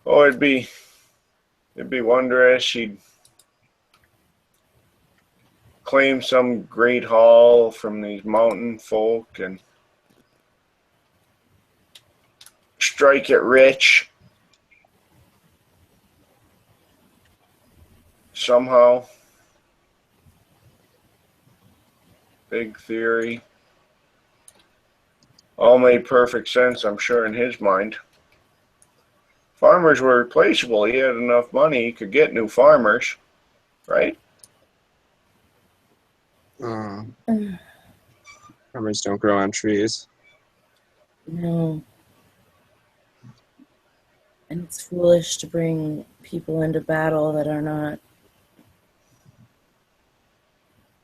oh, it'd be wondrous. He'd claim some great hall from these mountain folk and strike it rich somehow. Big theory. All made perfect sense, I'm sure, in his mind. Farmers were replaceable. He had enough money, he could get new farmers, right? Farmers don't grow on trees. No. And it's foolish to bring people into battle that are not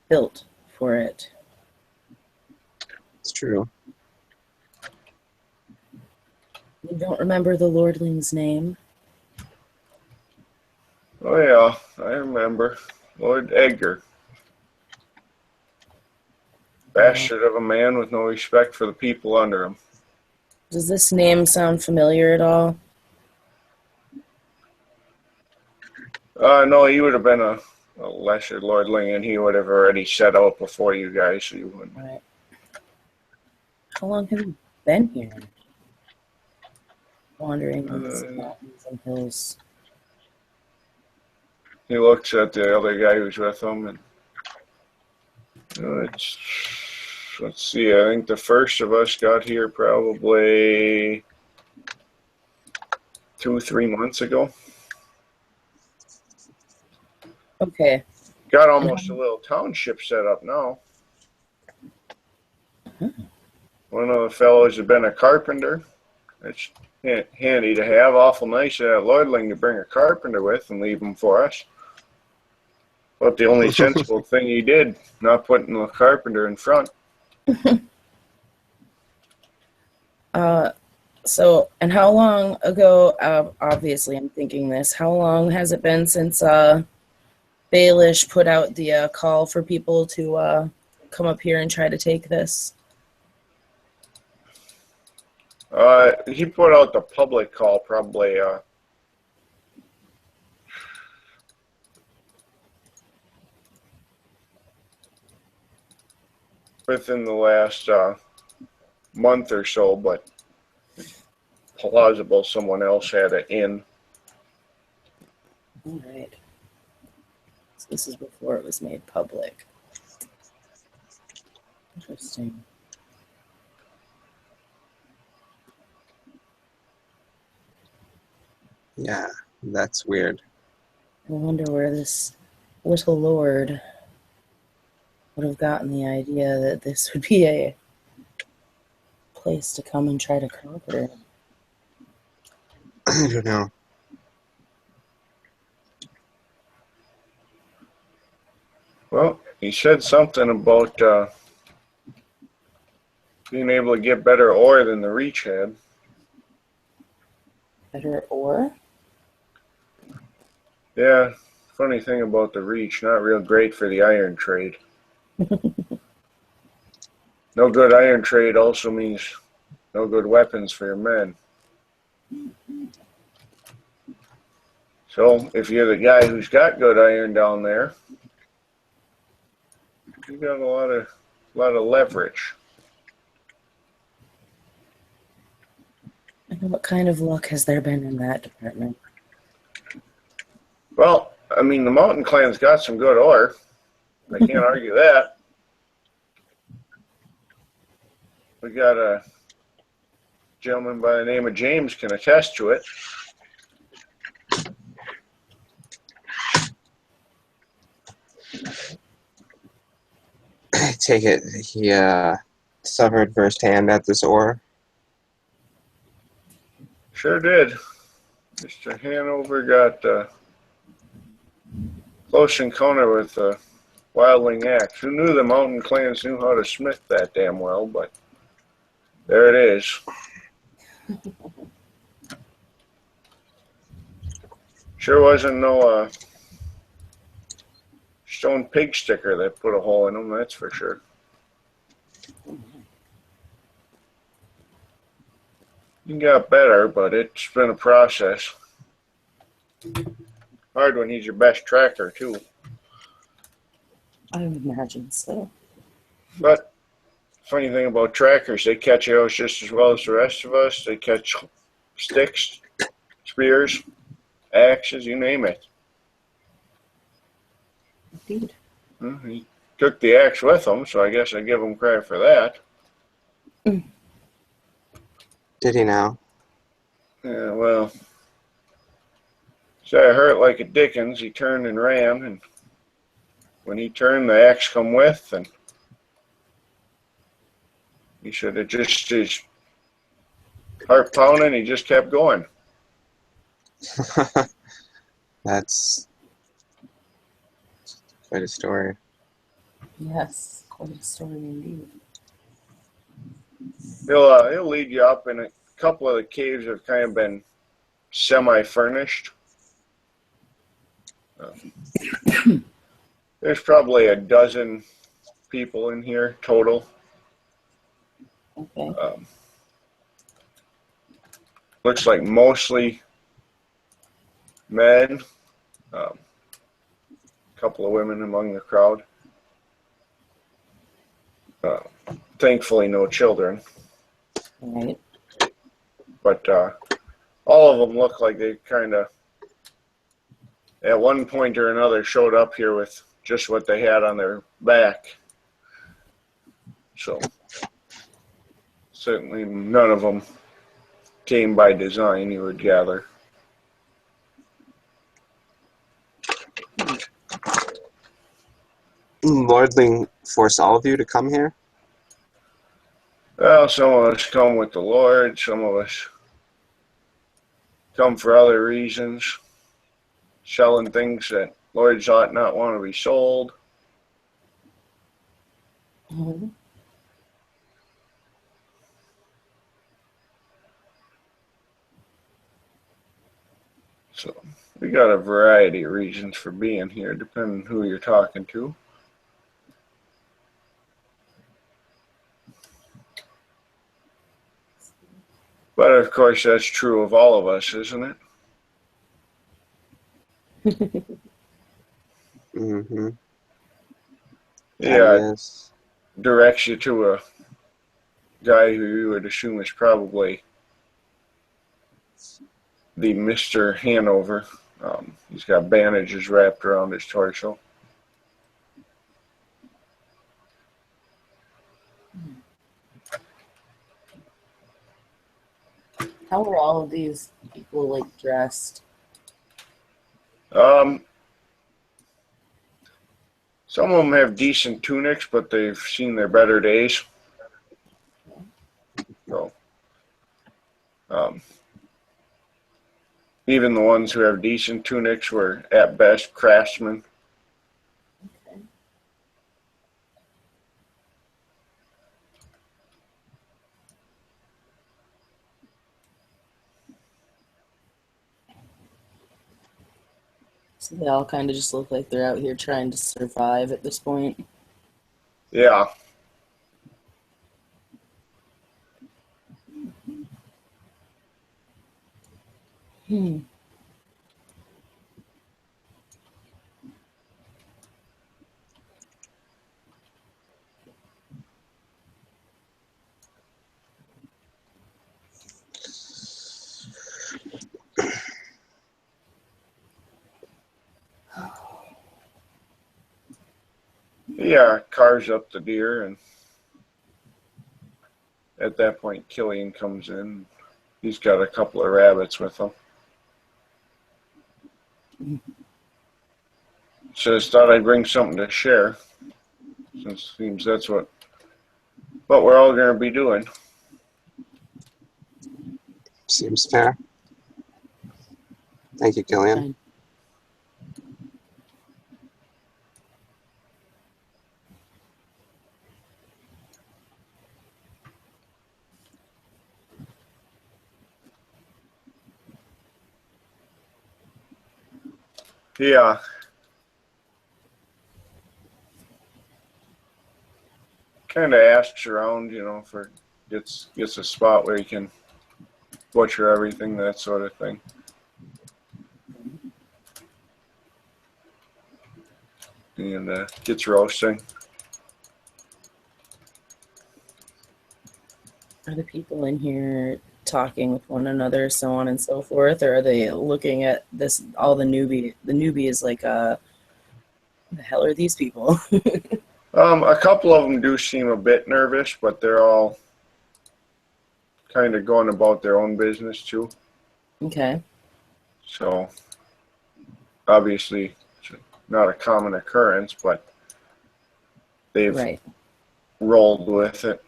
built for it. It's true. You don't remember the lordling's name? Oh yeah, I remember. Lord Edgar. Bastard of a man with no respect for the people under him. Does this name sound familiar at all? No, he would have been a lesser lordling, and he would have already set out before you guys, so you wouldn't. Right. How long have you been here? Wandering these mountains and hills. He looks at the other guy who's with him, and let's see. I think the first of us got here probably 2-3 months ago. Okay. Got almost a little township set up now. One of the fellows had been a carpenter. It's handy to have. Awful nice of that lordling to bring a carpenter with and leave him for us. But the only sensible thing he did, not putting the carpenter in front. So, and how long ago, obviously I'm thinking this, how long has it been since Baelish put out the call for people to come up here and try to take this? He put out the public call probably within the last month or so, but plausible someone else had it in. All right. So this is before it was made public. Interesting. Yeah, that's weird. I wonder where this little lord would have gotten the idea that this would be a place to come and try to conquer. I don't know. Well, he said something about being able to get better ore than the Reach had. Better ore? Yeah, funny thing about the Reach, not real great for the iron trade. No good iron trade also means no good weapons for your men. So if you're the guy who's got good iron down there, you got a lot of leverage. And what kind of luck has there been in that department? Well, I mean, the Mountain Clan's got some good ore. I can't argue that. We got a gentleman by the name of James can attest to it. I take it he suffered firsthand at this ore. Sure did. Mr. Hanover got close encounter with a wildling axe. Who knew the mountain clans knew how to smith that damn well, but there it is. Sure wasn't no stone pig sticker that put a hole in them, that's for sure. He got better, but it's been a process. Hard when he's your best tracker, too. I would imagine so. But funny thing about trackers, they catch arrows just as well as the rest of us. They catch sticks, spears, axes, you name it. Indeed. He took the axe with him, so I guess I give him credit for that. Did he now? Yeah, well, so I hurt like a dickens. He turned and ran, and when he turned, the axe come with, and he should have just his heart pounding. He just kept going. That's quite a story. Yes, quite a story indeed. He'll lead you up, and a couple of the caves have kind of been semi-furnished. There's probably a dozen people in here total. Okay. Looks like mostly men. A couple of women among the crowd. Thankfully, no children. All right. But all of them look like they kind of, at one point or another, showed up here with just what they had on their back. So, certainly none of them came by design, you would gather. Lordling force all of you to come here? Well, some of us come with the Lord, some of us come for other reasons, selling things that lords ought not want to be sold. Mhm. So we got a variety of reasons for being here, depending on who you're talking to. But of course, that's true of all of us, isn't it? Mm-hmm. Yeah, Yes. it directs you to a guy who you would assume is probably the Mr. Hanover. He's got bandages wrapped around his torso. How are all of these people like dressed? Some of them have decent tunics, but they've seen their better days. So, even the ones who have decent tunics were at best craftsmen. Okay. So they all kind of just look like they're out here trying to survive at this point. Yeah. Hmm. Yeah, carves up the deer, and at that point, Killian comes in. He's got a couple of rabbits with him. Says, thought I'd bring something to share, since it seems that's what we're all going to be doing. Seems fair. Thank you, Killian. Fine. Yeah. Kind of asks around, for gets a spot where he can butcher everything, that sort of thing. And gets roasting. Are the people in here talking with one another, so on and so forth, or are they looking at this? All the newbie. The newbie is like, who the hell are these people? A couple of them do seem a bit nervous, but they're all kind of going about their own business too. Okay. So obviously, it's not a common occurrence, but they've Right. rolled with it.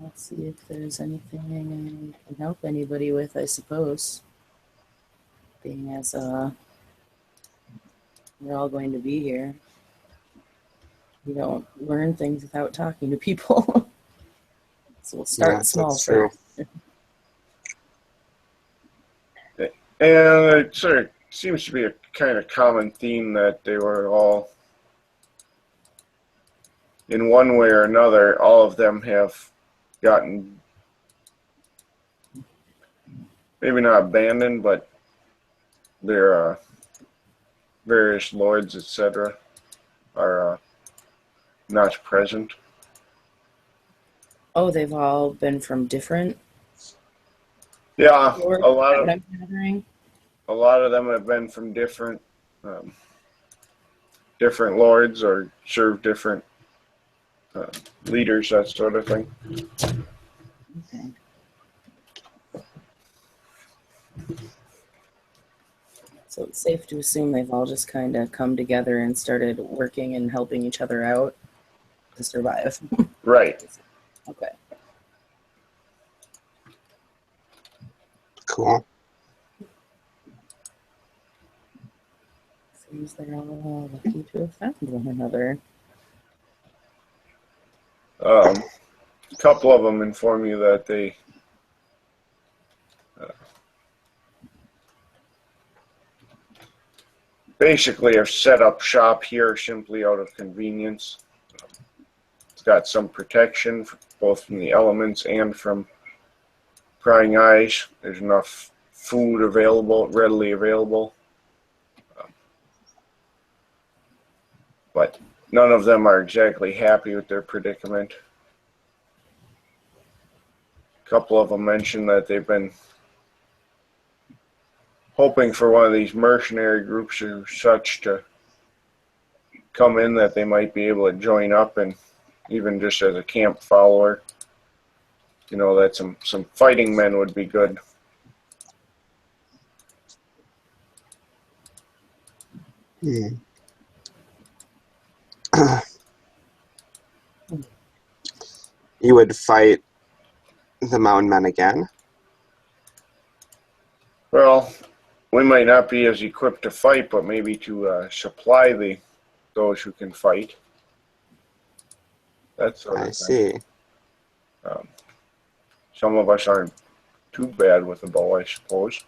Let's see if there's anything I can help anybody with, I suppose. Being as we're all going to be here. You don't learn things without talking to people. So we'll start small that's true. first. And it sort of seems to be a kind of common theme that they were all, in one way or another, all of them have gotten, maybe not abandoned, but their various lords, etc., are not present. Oh, they've all been from different Yeah, lords? a Is lot that of what I'm gathering? them have been from different lords or served different leaders, that sort of thing. Okay. So it's safe to assume they've all just kind of come together and started working and helping each other out to survive. Right. Okay. Cool. Seems they're all lucky to have found one another. A couple of them inform you that they basically have set up shop here simply out of convenience. It's got some protection both from the elements and from prying eyes. There's enough food available, readily available. But none of them are exactly happy with their predicament. A couple of them mentioned that they've been hoping for one of these mercenary groups or such to come in, that they might be able to join up, and even just as a camp follower, that some fighting men would be good. You would fight the mountain men again? Well, we might not be as equipped to fight, but maybe to supply those who can fight. That sort of I thing. see. Some of us aren't too bad with a bow, I suppose.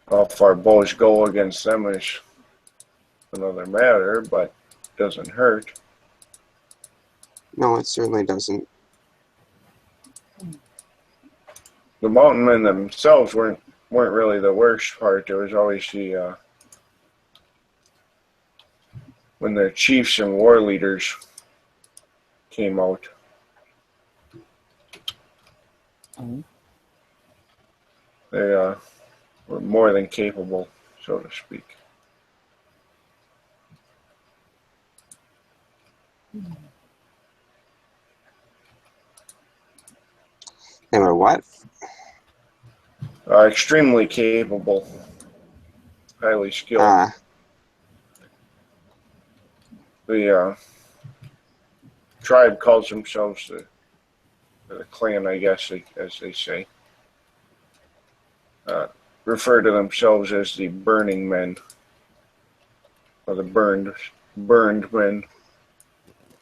How far bows go against them is another matter, but it doesn't hurt. No, it certainly doesn't. The mountain men themselves weren't really the worst part. It was always when the chiefs and war leaders came out. Oh. They were more than capable, so to speak. They were what? Extremely capable, highly skilled. the tribe calls themselves the clan, I guess, as they say. Refer to themselves as the Burning Men, or the burned men.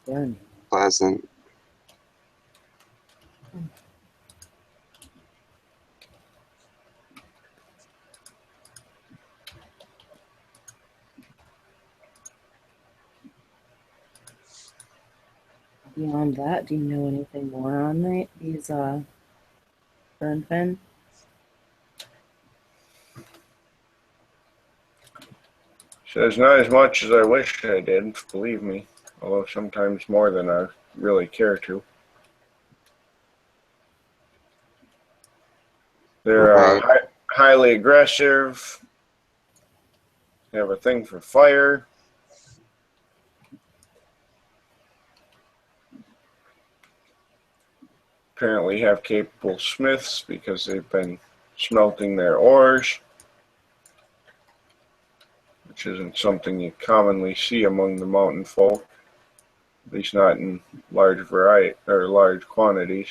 Burn. Pleasant. Beyond that, do you know anything more on these burn fen? Says not as much as I wish I did, believe me, although sometimes more than I really care to. They're Right. highly aggressive. They have a thing for fire. Apparently have capable smiths because they've been smelting their ores, which isn't something you commonly see among the mountain folk, at least not in large variety or large quantities.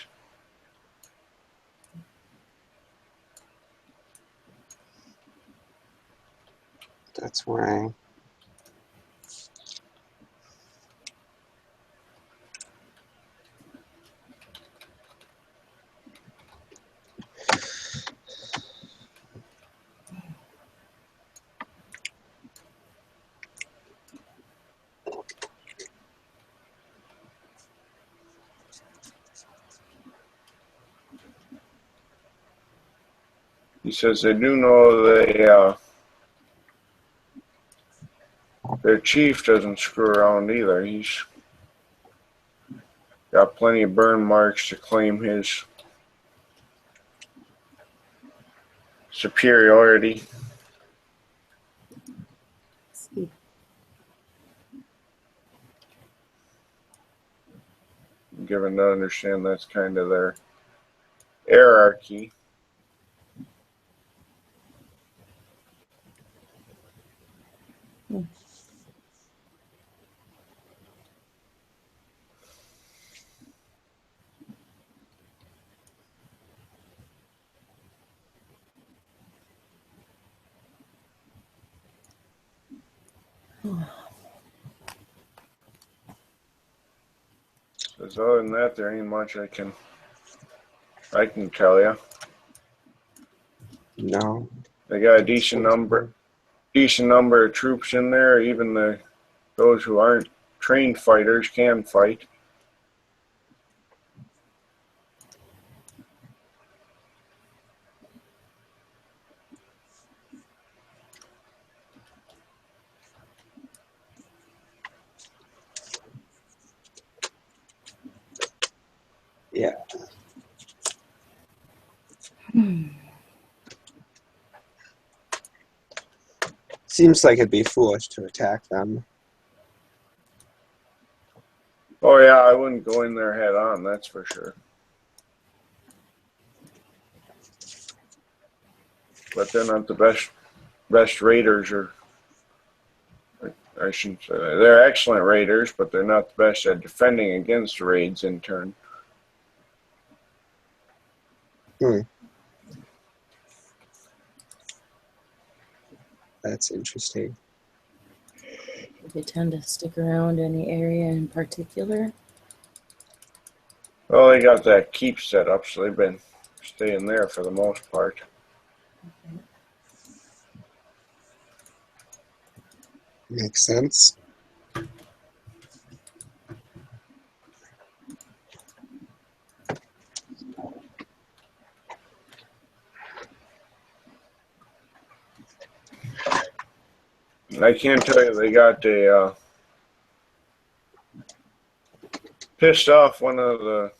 That's right. He says they do know their chief doesn't screw around either. He's got plenty of burn marks to claim his superiority. See. I'm given to understand that's kind of their hierarchy. Says other than that, there ain't much I can tell you. No. They got a decent number of troops in there. Even those who aren't trained fighters can fight. Yeah. Seems like it'd be foolish to attack them. Oh yeah, I wouldn't go in there head on, that's for sure. But they're not the best raiders, or I shouldn't say that. They're excellent raiders, but they're not the best at defending against raids in turn. That's interesting. Do they tend to stick around any area in particular? Well, they got that keep set up, so they've been staying there for the most part. Makes sense. I can tell you they got pissed off one of the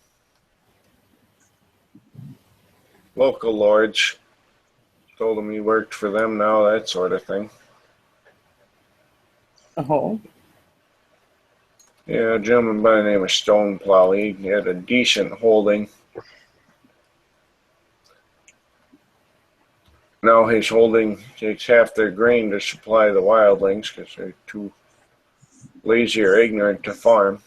local lords. Told him he worked for them now, that sort of thing. Oh. Yeah, a gentleman by the name of Stoneplow. He had a decent holding. Now his holding takes half their grain to supply the wildlings because they're too lazy or ignorant to farm.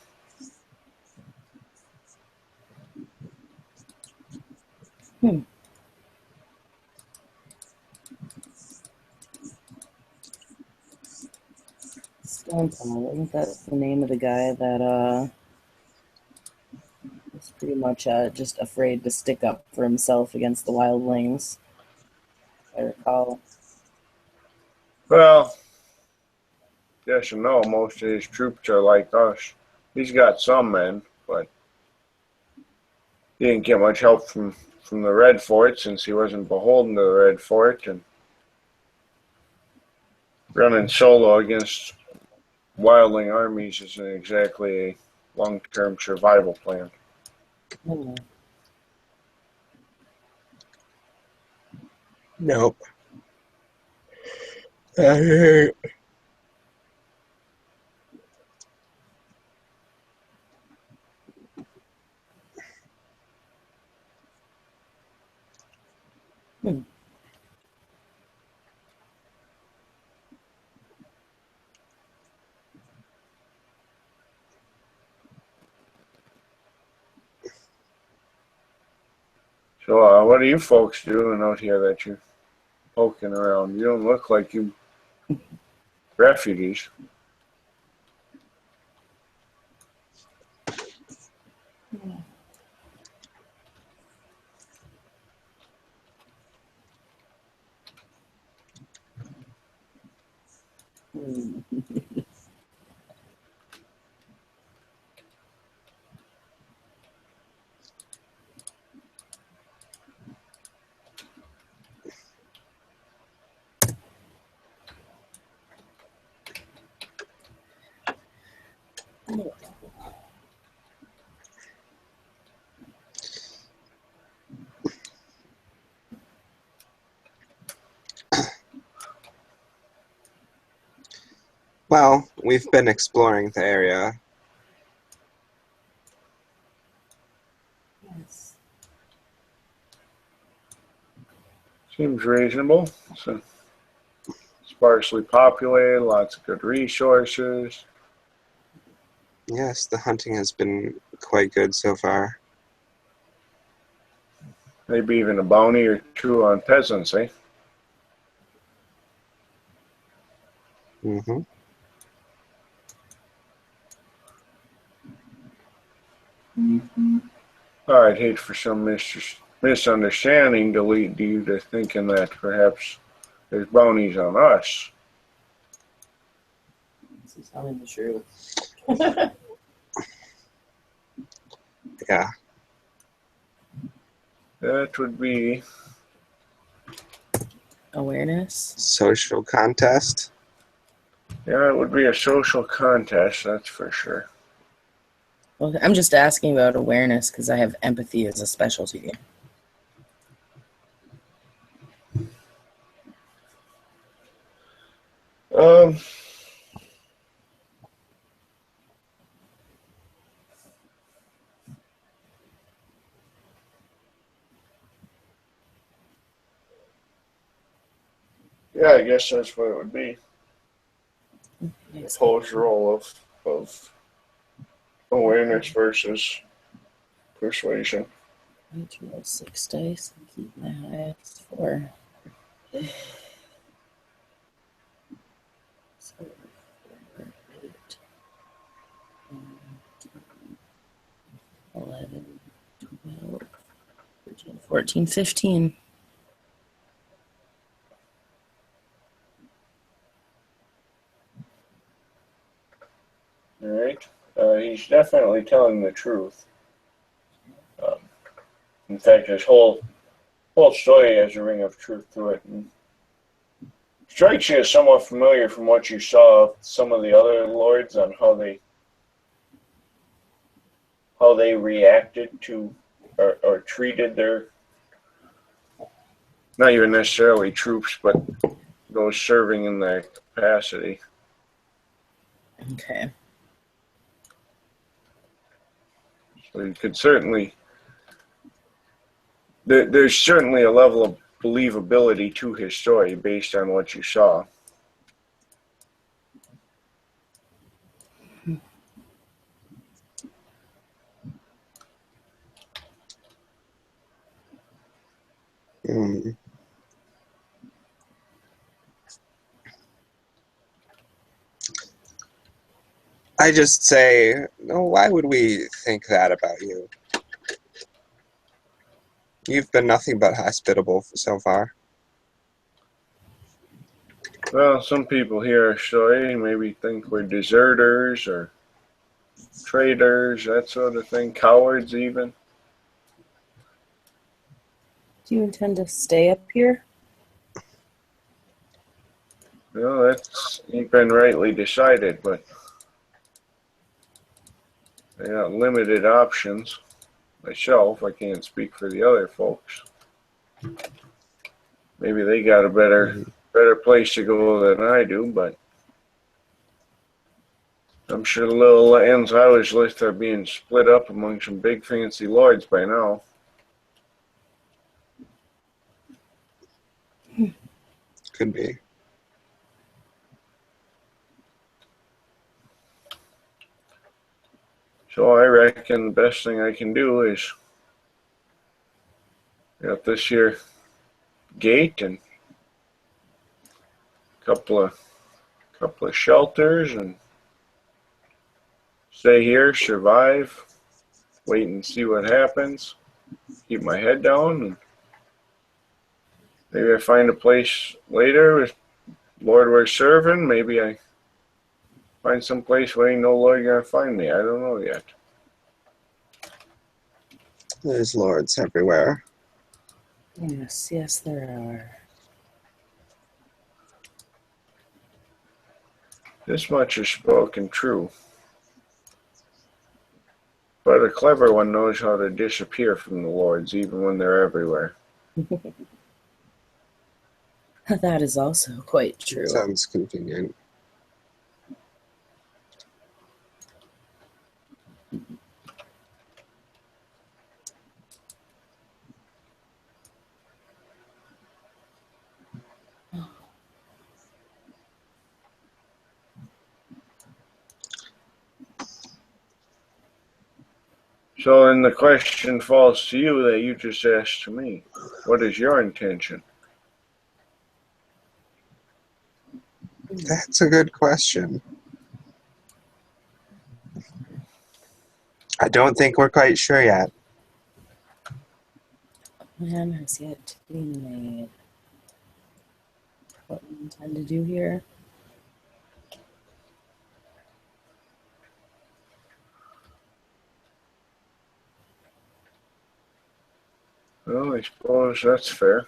Stonepall, isn't that the name of the guy that was pretty much just afraid to stick up for himself against the wildlings? If I recall. Well, yes and no. Most of his troops are like us. He's got some men, but he didn't get much help from the Red Fort since he wasn't beholden to the Red Fort, and running solo against wildling armies isn't exactly a long-term survival plan. Hmm. Nope. Hmm. So, what are you folks doing out here that you're poking around? You don't look like you refugees. Hmm. Well, we've been exploring the area. Yes. Seems reasonable. So sparsely populated, lots of good resources. Yes, the hunting has been quite good so far. Maybe even a bounty or two on peasants, eh? Mm-hmm. I'd hate for some misunderstanding to lead you to thinking that perhaps there's bounties on us. This is telling the truth. Yeah. That would be, Awareness. Social contest. yeah, it would be a social contest, that's for sure. Well, I'm just asking about awareness because I have empathy as a specialty. Um, yeah, I guess that's what it would be. Opposed role of awareness versus persuasion. I need to roll 6 dice and keep my highest 4. So, 4, 8, 11, 12, 13, 14, 15. All right. He's definitely telling the truth. Um, in fact, his whole story has a ring of truth to it, and strikes you as somewhat familiar from what you saw of some of the other lords on how they reacted to or treated their, not even necessarily troops, but those serving in that capacity. Okay. So you could certainly, there's certainly a level of believability to his story based on what you saw. Hmm. I just say, no, why would we think that about you? You've been nothing but hospitable so far. Well, some people hear our story maybe think we're deserters or traitors, that sort of thing, cowards even. Do you intend to stay up here? Well, that's ain't been rightly decided, but I got limited options. Myself, I can't speak for the other folks. Maybe they got a better place to go than I do, but I'm sure the little ends I was with are being split up among some big fancy lords by now. Could be. So I reckon the best thing I can do is got this here gate and a couple of shelters and stay here, survive, wait and see what happens, keep my head down, and maybe I find a place later with Lord we're serving. Maybe I find some place where ain't no Lord gonna find me. I don't know yet. There's lords everywhere. Yes, yes, there are. This much is spoken true. But a clever one knows how to disappear from the lords, even when they're everywhere. That is also quite true. Sounds convenient. So then the question falls to you that you just asked to me. What is your intention? That's a good question. I don't think we're quite sure yet. Plan has yet to be made. What we intend to do here? Well, I suppose that's fair.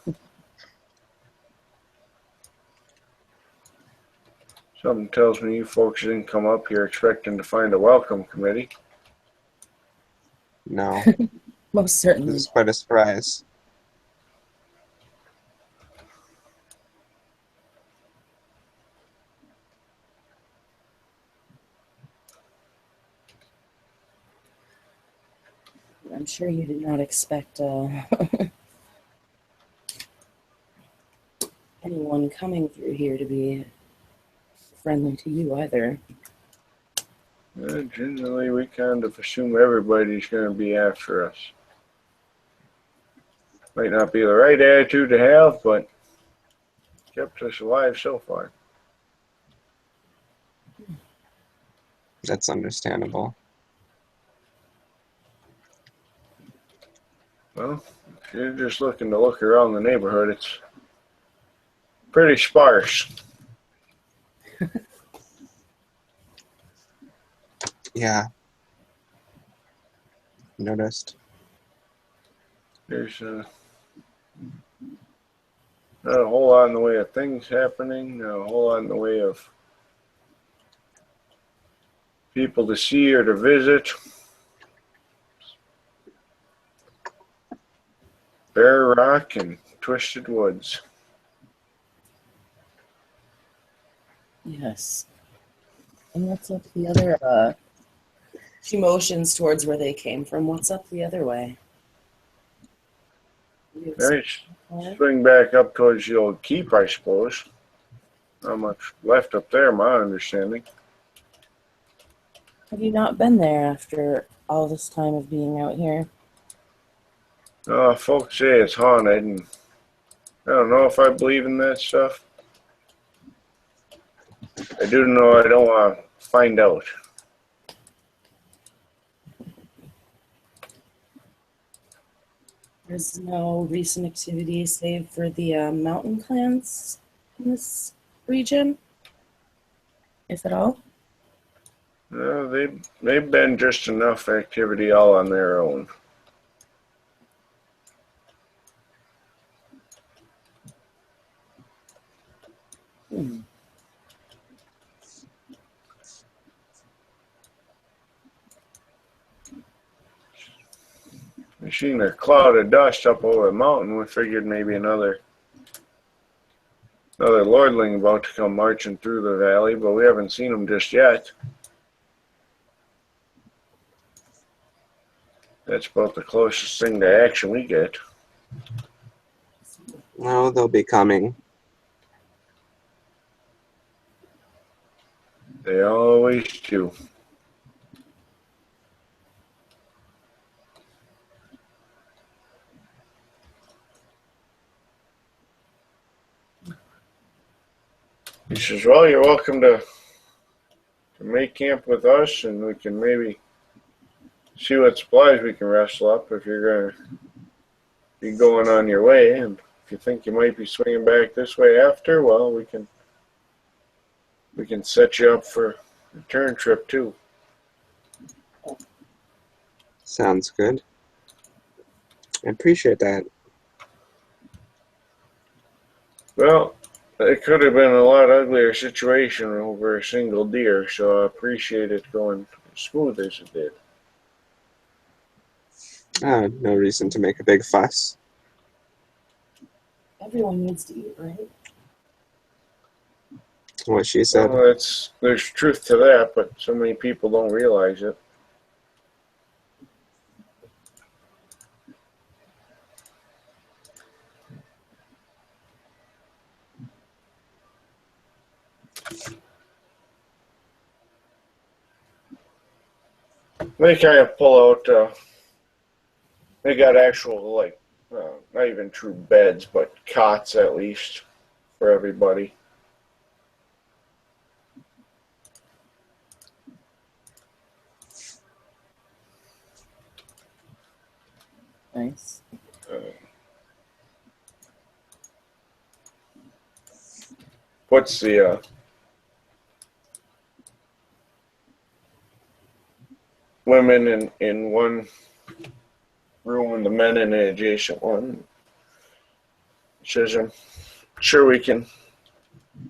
Something tells me you folks didn't come up here expecting to find a welcome committee. No, Most certainly. this is quite a surprise. I'm sure you did not expect anyone coming through here to be friendly to you either. Generally, we kind of assume everybody's going to be after us. Might not be the right attitude to have, but kept us alive so far. That's understandable. Well, if you're just looking to look around the neighborhood, it's pretty sparse. Yeah. Noticed. There's not a whole lot in the way of things happening, not a whole lot in the way of people to see or to visit. Bare rock and twisted woods. Yes. And what's up the other, she motions towards where they came from. What's up the other way? You have Right, swing back up towards the old keep, I suppose. Not much left up there, my understanding. Have you not been there after all this time of being out here? Folks say it's haunted, and I don't know if I believe in that stuff. I do know I don't want to find out. There's no recent activity save for the mountain clans in this region, if at all. No, they've been just enough activity all on their own. We seen a cloud of dust up over the mountain. We figured maybe another lordling about to come marching through the valley, but we haven't seen them just yet. That's about the closest thing to action we get. Well, they'll be coming. They always do. He says, well, you're welcome to make camp with us, and we can maybe see what supplies we can wrestle up if you're going to be going on your way. And if you think you might be swinging back this way after, well, we can set you up for a return trip too. Sounds good. I appreciate that. Well, it could have been a lot uglier situation over a single deer, so I appreciate it going as smooth as it did. No reason to make a big fuss. Everyone needs to eat, right? What she said. Well, there's truth to that, but so many people don't realize it. They kind of pull out, they got actual, like, not even true beds, but cots at least for everybody. Nice. Puts the women in one room and the men in the adjacent one. Says, I'm sure we can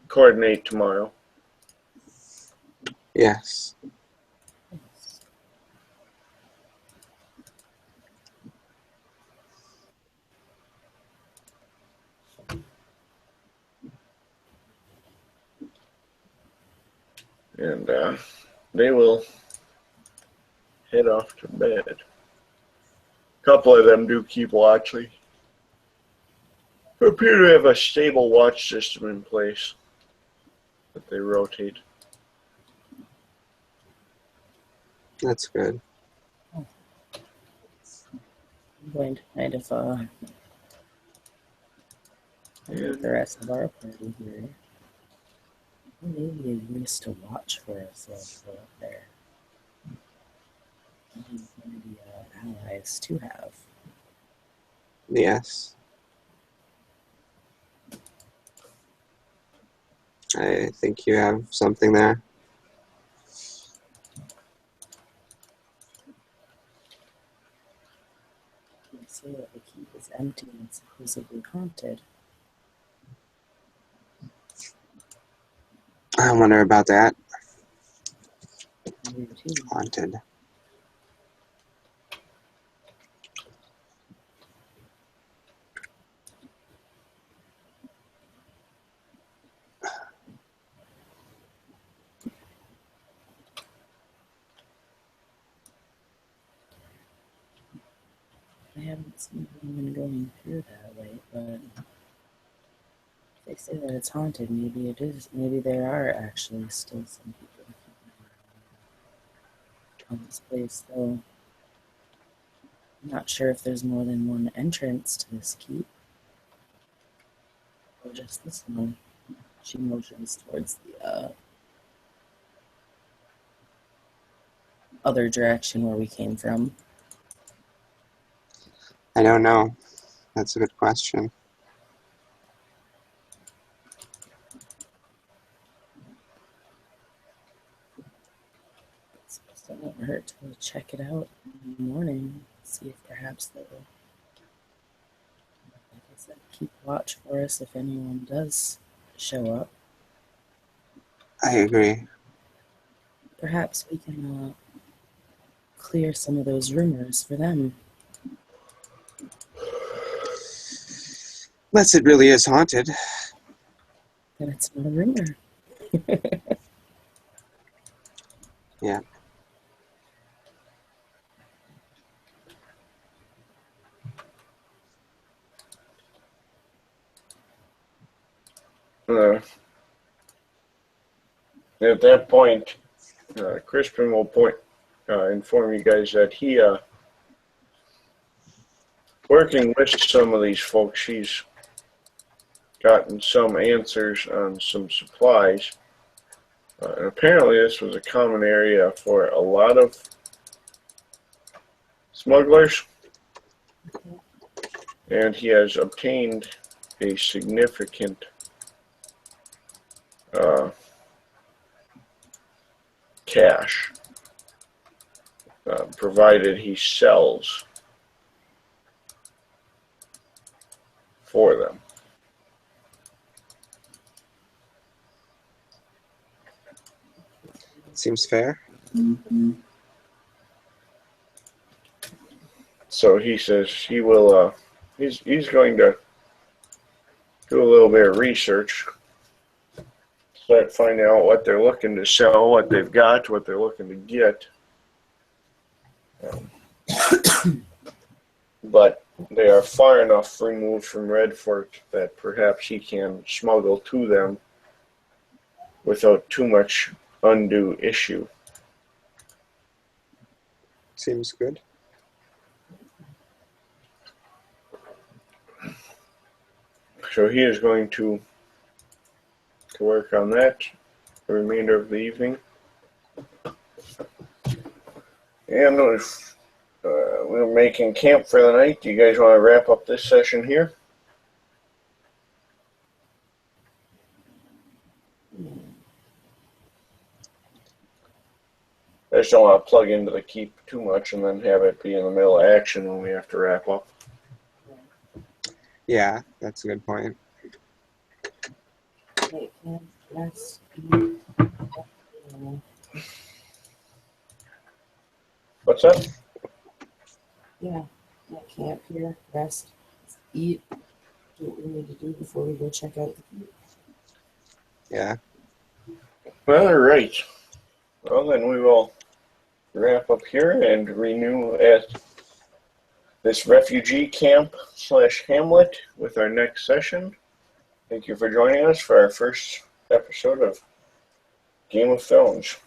coordinate tomorrow. Yes. And they will head off to bed. A couple of them do keep watching. They appear to have a stable watch system in place that they rotate. That's good. I'm going to kind of get the rest of our party here. Maybe a use to watch for us while we're up there. Maybe allies to have. Yes. I think you have something there. They say that the keep is empty and supposedly haunted. I wonder about that. Me too. Haunted. I haven't seen anyone going through that way, but they say that it's haunted. Maybe it is. Maybe there are actually still some people on this place, though. I'm not sure if there's more than one entrance to this keep. or just this one. She motions towards the other direction where we came from. I don't know. That's a good question. So it doesn't hurt to check it out in the morning, see if perhaps they'll, like I said, keep watch for us if anyone does show up. I agree. Perhaps we can clear some of those rumors for them. Unless it really is haunted. Then it's not a rumor. Yeah. At that point, Crispin will inform you guys that he, working with some of these folks, he's gotten some answers on some supplies. And apparently this was a common area for a lot of smugglers. And he has obtained a significant cash, provided he sells for them. Seems fair. So he says he will, he's going to do a little bit of research, start finding out what they're looking to sell, what they've got, what they're looking to get. But they are far enough removed from Redford that perhaps he can smuggle to them without too much undue issue. Seems good. So he is going to work on that the remainder of the evening. And we're making camp for the night. Do you guys want to wrap up this session here? I just don't want to plug into the keep too much and then have it be in the middle of action when we have to wrap up. Yeah, that's a good point. What's that? Yeah, camp here, rest, eat, do what we need to do before we go check out the keep. Yeah. All right. Well, then we will wrap up here and renew at this refugee camp / hamlet with our next session. Thank you for joining us for our first episode of Game of Thrones.